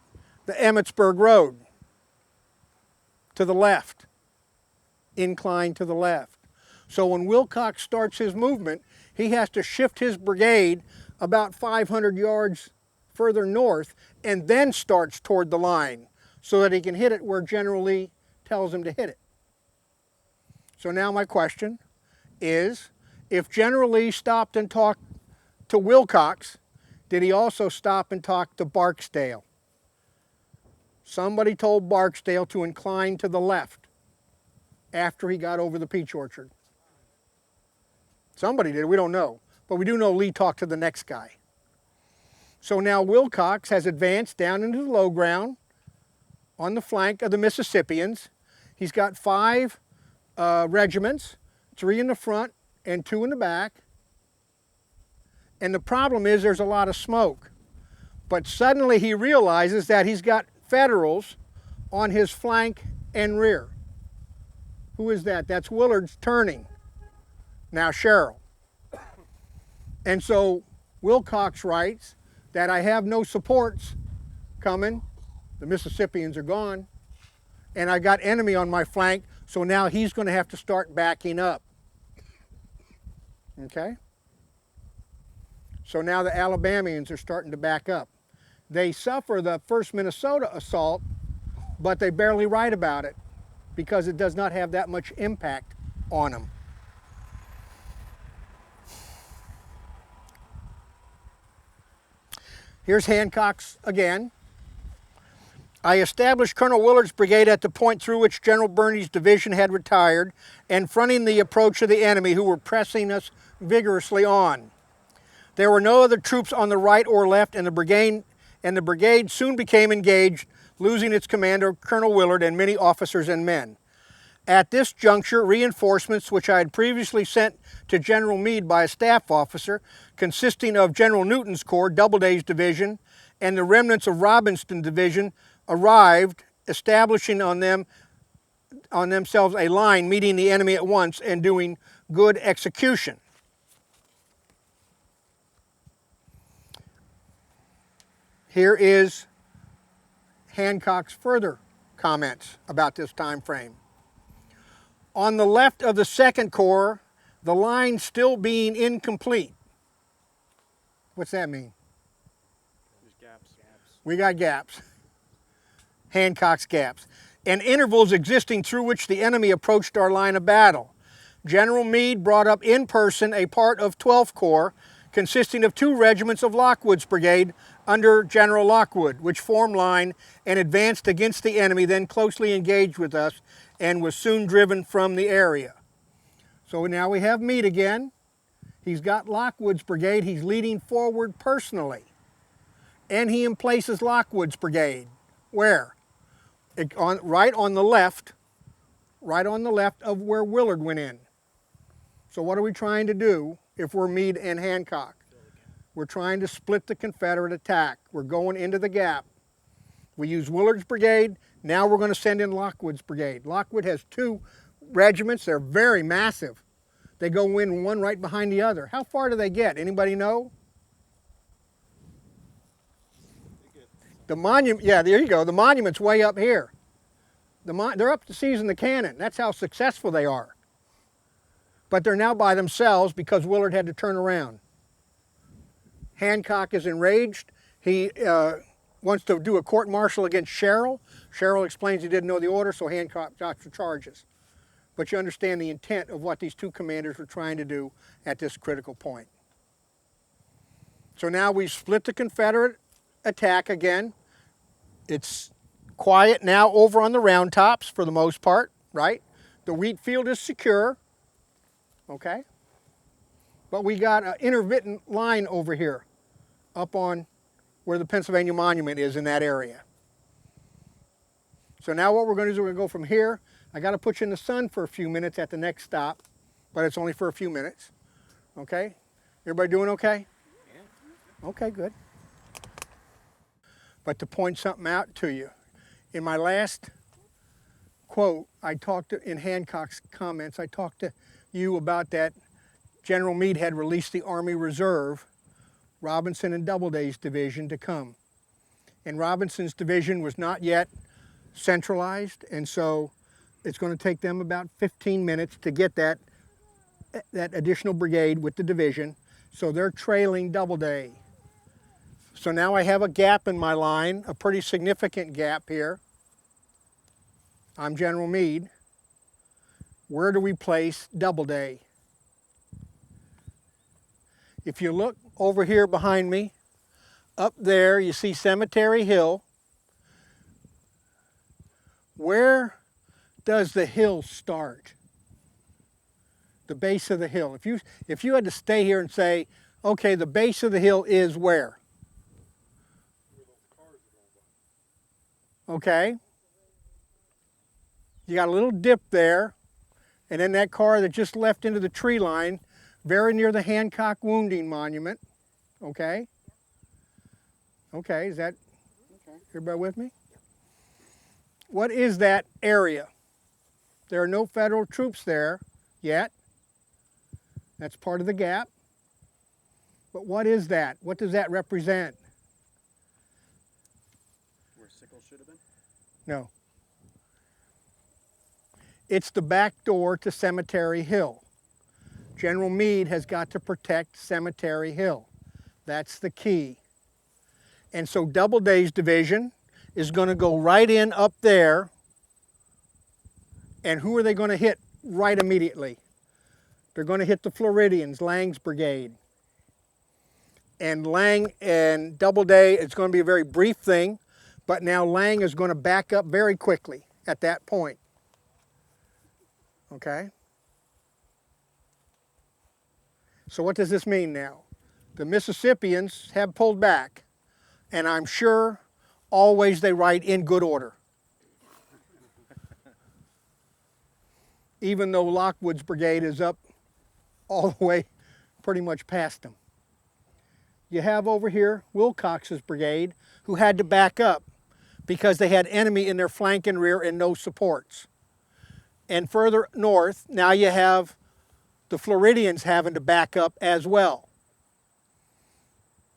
The Emmitsburg Road. To the left. Incline to the left. So when Wilcox starts his movement, he has to shift his brigade about 500 yards further north and then starts toward the line so that he can hit it where General Lee tells him to hit it. So now my question is, if General Lee stopped and talked to Wilcox, did he also stop and talk to Barksdale? Somebody told Barksdale to incline to the left after he got over the peach orchard. Somebody did, we don't know. But we do know Lee talked to the next guy. So now Wilcox has advanced down into the low ground on the flank of the Mississippians. He's got 5 regiments, 3 in the front and 2 in the back. And the problem is there's a lot of smoke. But suddenly he realizes that he's got Federals on his flank and rear. Who is that? That's Willard's turning. Now Sherrill. And so Wilcox writes that I have no supports coming. The Mississippians are gone. And I got enemy on my flank, so now he's going to have to start backing up. Okay? So now the Alabamians are starting to back up. They suffer the 1st Minnesota assault, but they barely write about it because it does not have that much impact on them. Here's Hancock's again. I established Colonel Willard's brigade at the point through which General Birney's division had retired and fronting the approach of the enemy who were pressing us vigorously on. There were no other troops on the right or left, and the brigade soon became engaged, losing its commander, Colonel Willard, and many officers and men. At this juncture, reinforcements which I had previously sent to General Meade by a staff officer, consisting of General Newton's Corps, Doubleday's division, and the remnants of Robinson's division, arrived, establishing on themselves a line, meeting the enemy at once and doing good execution. Here is Hancock's further comments about this time frame. On the left of the 2nd Corps, the line still being incomplete. What's that mean? There's gaps. We got gaps. Hancock's gaps. And intervals existing through which the enemy approached our line of battle. General Meade brought up in person a part of 12th Corps consisting of 2 regiments of Lockwood's brigade under General Lockwood, which formed line and advanced against the enemy, then closely engaged with us and was soon driven from the area. So now we have Meade again. He's got Lockwood's brigade. He's leading forward personally. And he emplaces Lockwood's brigade. Where? Right on the left of where Willard went in. So what are we trying to do if we're Meade and Hancock? We're trying to split the Confederate attack. We're going into the gap. We use Willard's brigade. Now we're going to send in Lockwood's brigade. Lockwood has 2 regiments. They're very massive. They go in one right behind the other. How far do they get? Anybody know? The monument, yeah, there you go. The monument's way up here. They're up to seizing the cannon. That's how successful they are. But they're now by themselves because Willard had to turn around. Hancock is enraged. He wants to do a court-martial against Sherrill. Sherrill explains he didn't know the order, so Hancock drops the charges. But you understand the intent of what these 2 commanders were trying to do at this critical point. So now we've split the Confederate attack again. It's quiet now over on the Round Tops for the most part, right? The wheat field is secure, okay? But we got an intermittent line over here, up on where the Pennsylvania Monument is in that area. So now what we're going to do is we're going to go from here. I got to put you in the sun for a few minutes at the next stop, but it's only for a few minutes, okay? Everybody doing okay? Yeah. Okay, good. But to point something out to you, in my last quote, in Hancock's comments, I talked to you about that General Meade had released the Army Reserve, Robinson and Doubleday's division, to come. And Robinson's division was not yet centralized, and so it's going to take them about 15 minutes to get that additional brigade with the division. So they're trailing Doubleday. So now I have a gap in my line, a pretty significant gap here. I'm General Meade. Where do we place Doubleday? If you look over here behind me, up there you see Cemetery Hill. Where does the hill start? The base of the hill. If you had to stay here and say, okay, the base of the hill is where? Okay. You got a little dip there, and then that car that just left into the tree line, very near the Hancock Wounding Monument. Okay? Okay, is that everybody with me? What is that area? There are no federal troops there yet. That's part of the gap. But what is that? What does that represent? Where Sickles should have been? No. It's the back door to Cemetery Hill. General Meade has got to protect Cemetery Hill. That's the key. And so Doubleday's division is going to go right in up there. And who are they going to hit right immediately? They're going to hit the Floridians, Lang's brigade. And Lang and Doubleday, it's going to be a very brief thing, but now Lang is going to back up very quickly at that point. Okay? So what does this mean now? The Mississippians have pulled back, and I'm sure always they ride in good order. Even though Lockwood's brigade is up all the way pretty much past them. You have over here Wilcox's brigade, who had to back up because they had enemy in their flank and rear and no supports. And further north, now you have the Floridians having to back up as well.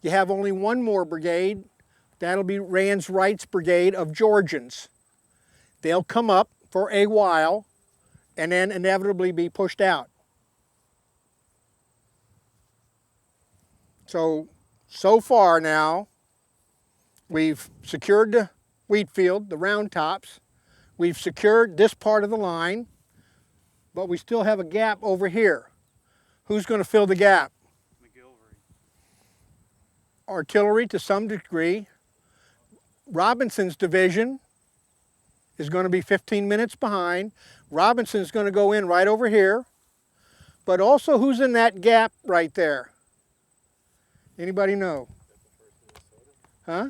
You have only one more brigade. That'll be Rand's Wright's brigade of Georgians. They'll come up for a while and then inevitably be pushed out. So far now, we've secured the wheatfield, the round tops. We've secured this part of the line, but we still have a gap over here. Who's going to fill the gap? McGilvery. Artillery to some degree. Robinson's division is going to be 15 minutes behind. Robinson's going to go in right over here. But also, who's in that gap right there? Anybody know? Huh?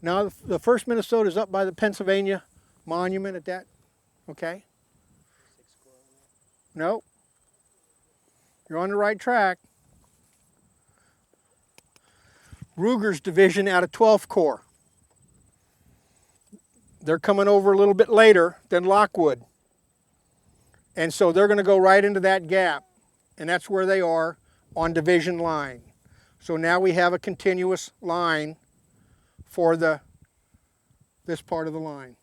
No, the 1st Minnesota is up by the Pennsylvania Monument at that. Okay. No. You're on the right track. Ruger's division out of 12th Corps. They're coming over a little bit later than Lockwood. And so they're going to go right into that gap. And that's where they are on division line. So now we have a continuous line for this part of the line.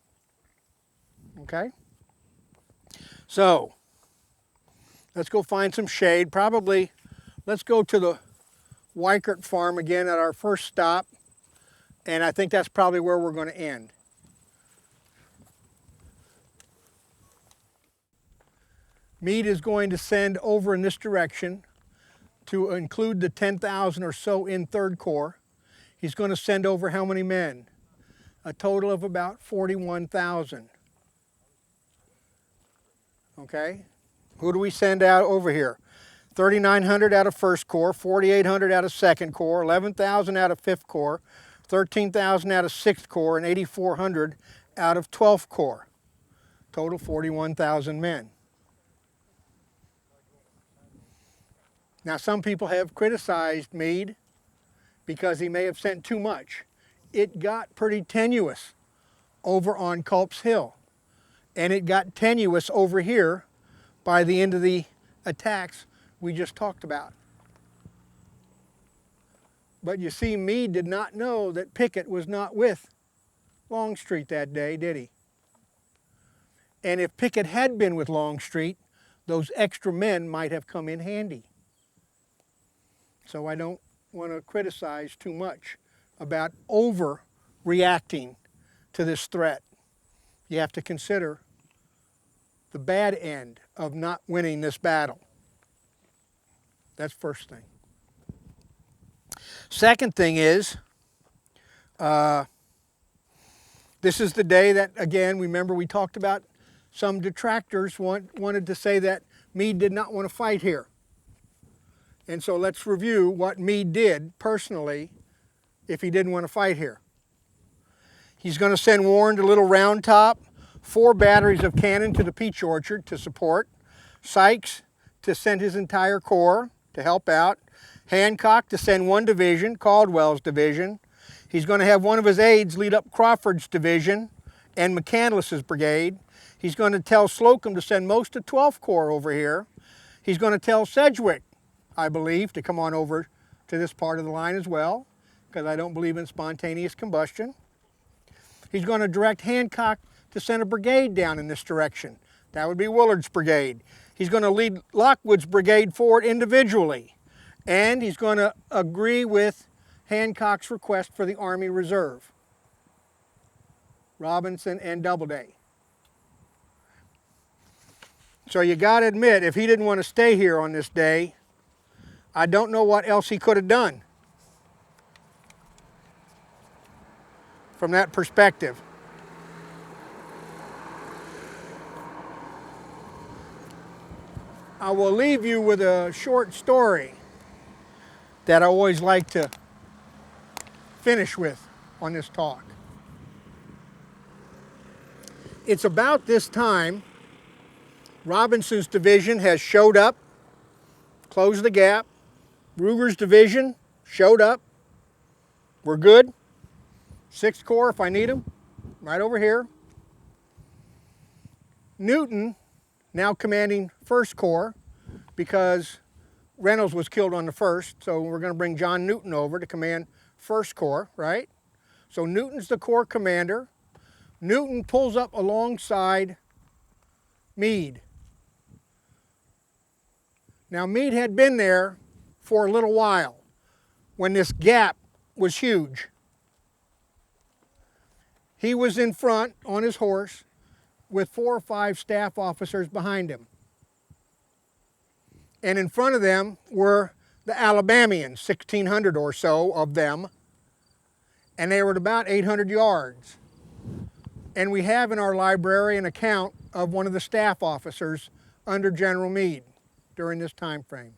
Okay? So, let's go find some shade. Probably, let's go to the Weichert farm again at our first stop. And I think that's probably where we're going to end. Meade is going to send over in this direction to include the 10,000 or so in 3rd Corps. He's going to send over how many men? A total of about 41,000. Okay? Who do we send out over here? 3,900 out of 1st Corps, 4,800 out of 2nd Corps, 11,000 out of 5th Corps, 13,000 out of 6th Corps, and 8,400 out of 12th Corps. Total 41,000 men. Now, some people have criticized Meade because he may have sent too much. It got pretty tenuous over on Culp's Hill, and it got tenuous over here by the end of the attacks we just talked about. But you see, Meade did not know that Pickett was not with Longstreet that day, did he? And if Pickett had been with Longstreet, those extra men might have come in handy. So I don't want to criticize too much about overreacting to this threat. You have to consider the bad end of not winning this battle. That's first thing. Second thing is, this is the day that, again, remember we talked about some detractors wanted to say that Meade did not want to fight here. And so let's review what Meade did personally if he didn't want to fight here. He's going to send Warren to Little Round Top, 4 batteries of cannon to the Peach Orchard to support, Sykes to send his entire corps to help out, Hancock to send 1 division, Caldwell's division. He's going to have one of his aides lead up Crawford's division and McCandless's brigade. He's going to tell Slocum to send most of 12th Corps over here. He's going to tell Sedgwick, I believe, to come on over to this part of the line as well, because I don't believe in spontaneous combustion. He's going to direct Hancock to send a brigade down in this direction. That would be Willard's brigade. He's going to lead Lockwood's brigade forward individually. And he's going to agree with Hancock's request for the Army Reserve, Robinson and Doubleday. So you got to admit, if he didn't want to stay here on this day, I don't know what else he could have done from that perspective. I will leave you with a short story that I always like to finish with on this talk. It's about this time Robinson's division has showed up, closed the gap. Ruger's division showed up. We're good. 6th Corps, if I need them, right over here. Newton, now commanding 1st Corps, because Reynolds was killed on the 1st, so we're going to bring John Newton over to command 1st Corps, right? So Newton's the Corps commander. Newton pulls up alongside Meade. Now Meade had been there for a little while when this gap was huge. He was in front on his horse with 4 or 5 staff officers behind him. And in front of them were the Alabamians, 1,600 or so of them, and they were at about 800 yards. And we have in our library an account of one of the staff officers under General Meade during this time frame.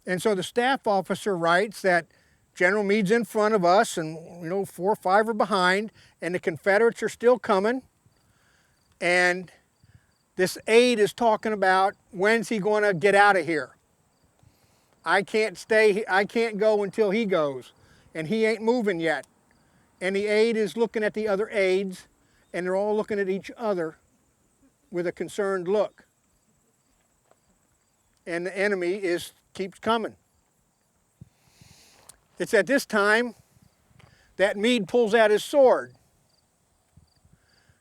And so the staff officer writes that General Meade's in front of us, and 4 or 5 are behind, and the Confederates are still coming. And this aide is talking about, when's he going to get out of here? I can't go until he goes, and he ain't moving yet. And the aide is looking at the other aides, and they're all looking at each other with a concerned look. And the enemy keeps coming. It's at this time that Meade pulls out his sword.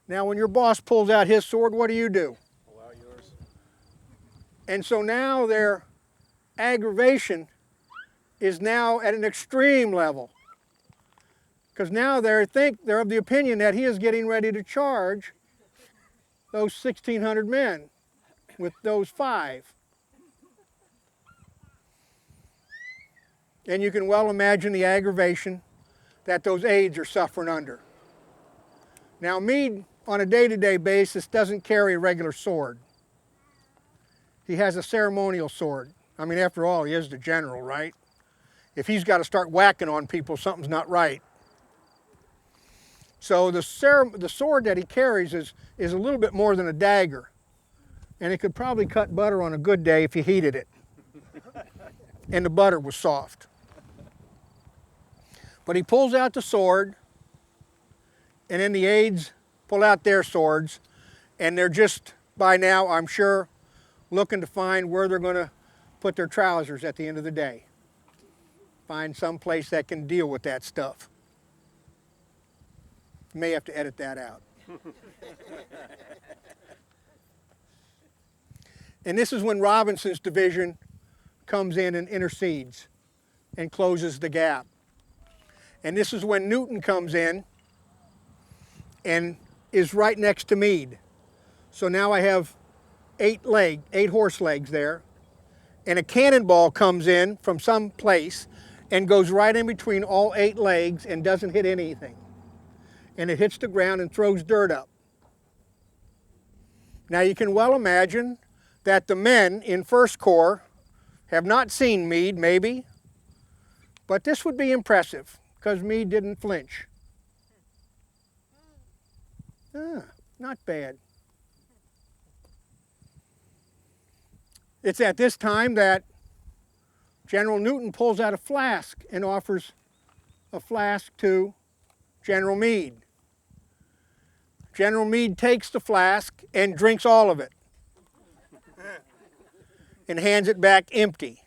Now, when your boss pulls out his sword, what do? Pull out yours. And so now their aggravation is now at an extreme level. Because now they're of the opinion that he is getting ready to charge those 1,600 men with those 5. And you can well imagine the aggravation that those aides are suffering under. Now Meade, on a day-to-day basis, doesn't carry a regular sword. He has a ceremonial sword. I mean, after all, he is the general, right? If he's got to start whacking on people, something's not right. So the sword that he carries is a little bit more than a dagger. And it could probably cut butter on a good day if you heated it. And the butter was soft. But he pulls out the sword, and then the aides pull out their swords, and they're just, by now, I'm sure, looking to find where they're going to put their trousers at the end of the day. Find some place that can deal with that stuff. You may have to edit that out. And this is when Robinson's division comes in and intercedes and closes the gap. And this is when Newton comes in and is right next to Meade. So now I have 8 horse legs there, and a cannonball comes in from some place and goes right in between all 8 legs and doesn't hit anything. And it hits the ground and throws dirt up. Now you can well imagine that the men in First Corps have not seen Meade, maybe, but this would be impressive because Meade didn't flinch. Not bad. It's at this time that General Newton pulls out a flask and offers a flask to General Meade. General Meade takes the flask and drinks all of it and hands it back empty.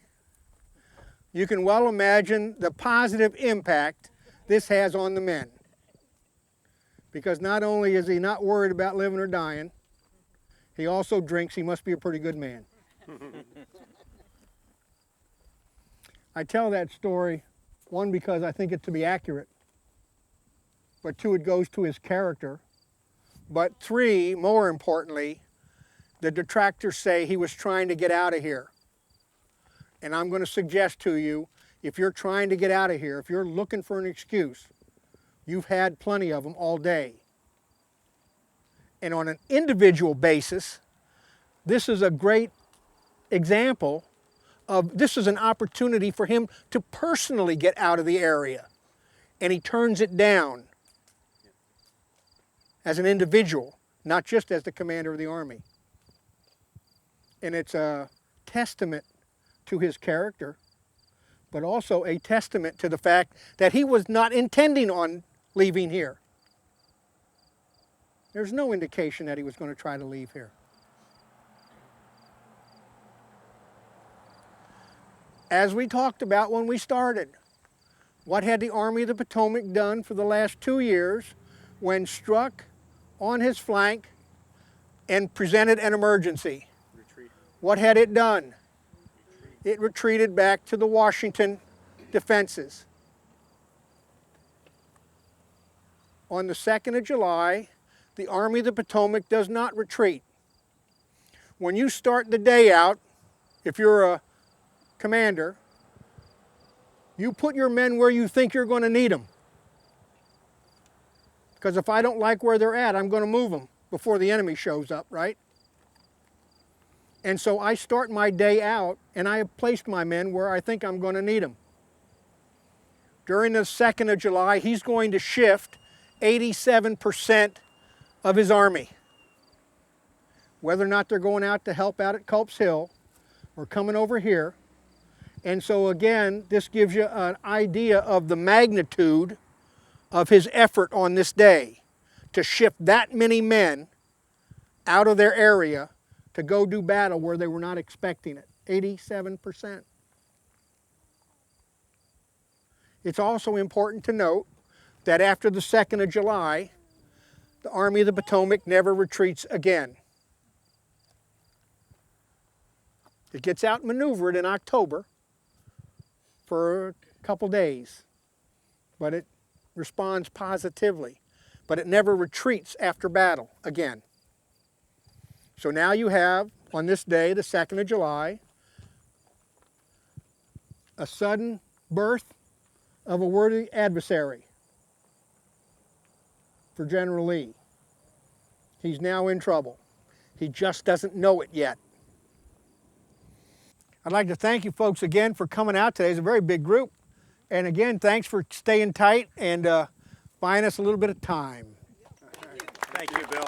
You can well imagine the positive impact this has on the men. Because not only is he not worried about living or dying, he also drinks. He must be a pretty good man. I tell that story, 1, because I think it to be accurate, but 2, it goes to his character, but 3, more importantly, the detractors say he was trying to get out of here. And I'm going to suggest to you, if you're trying to get out of here, if you're looking for an excuse, you've had plenty of them all day. And on an individual basis, this is a great example of, this is an opportunity for him to personally get out of the area. And he turns it down as an individual, not just as the commander of the army. And it's a testament to his character, but also a testament to the fact that he was not intending on leaving here. There's no indication that he was going to try to leave here. As we talked about when we started, what had the Army of the Potomac done for the last 2 years when struck on his flank and presented an emergency? Retreat. What had it done? It retreated back to the Washington defenses. On the 2nd of July, the Army of the Potomac does not retreat. When you start the day out, if you're a commander, you put your men where you think you're going to need them. Because if I don't like where they're at, I'm going to move them before the enemy shows up, right? And so I start my day out, and I have placed my men where I think I'm going to need them. During the 2nd of July, he's going to shift 87% of his army. Whether or not they're going out to help out at Culp's Hill or coming over here. And so again, this gives you an idea of the magnitude of his effort on this day to shift that many men out of their area to go do battle where they were not expecting it. 87%. It's also important to note that after the 2nd of July, the Army of the Potomac never retreats again. It gets outmaneuvered in October for a couple days, but it responds positively. But it never retreats after battle again. So now you have, on this day, the 2nd of July, a sudden birth of a worthy adversary for General Lee. He's now in trouble. He just doesn't know it yet. I'd like to thank you folks again for coming out today. It's a very big group. And again, thanks for staying tight and buying us a little bit of time. Thank you, Bill.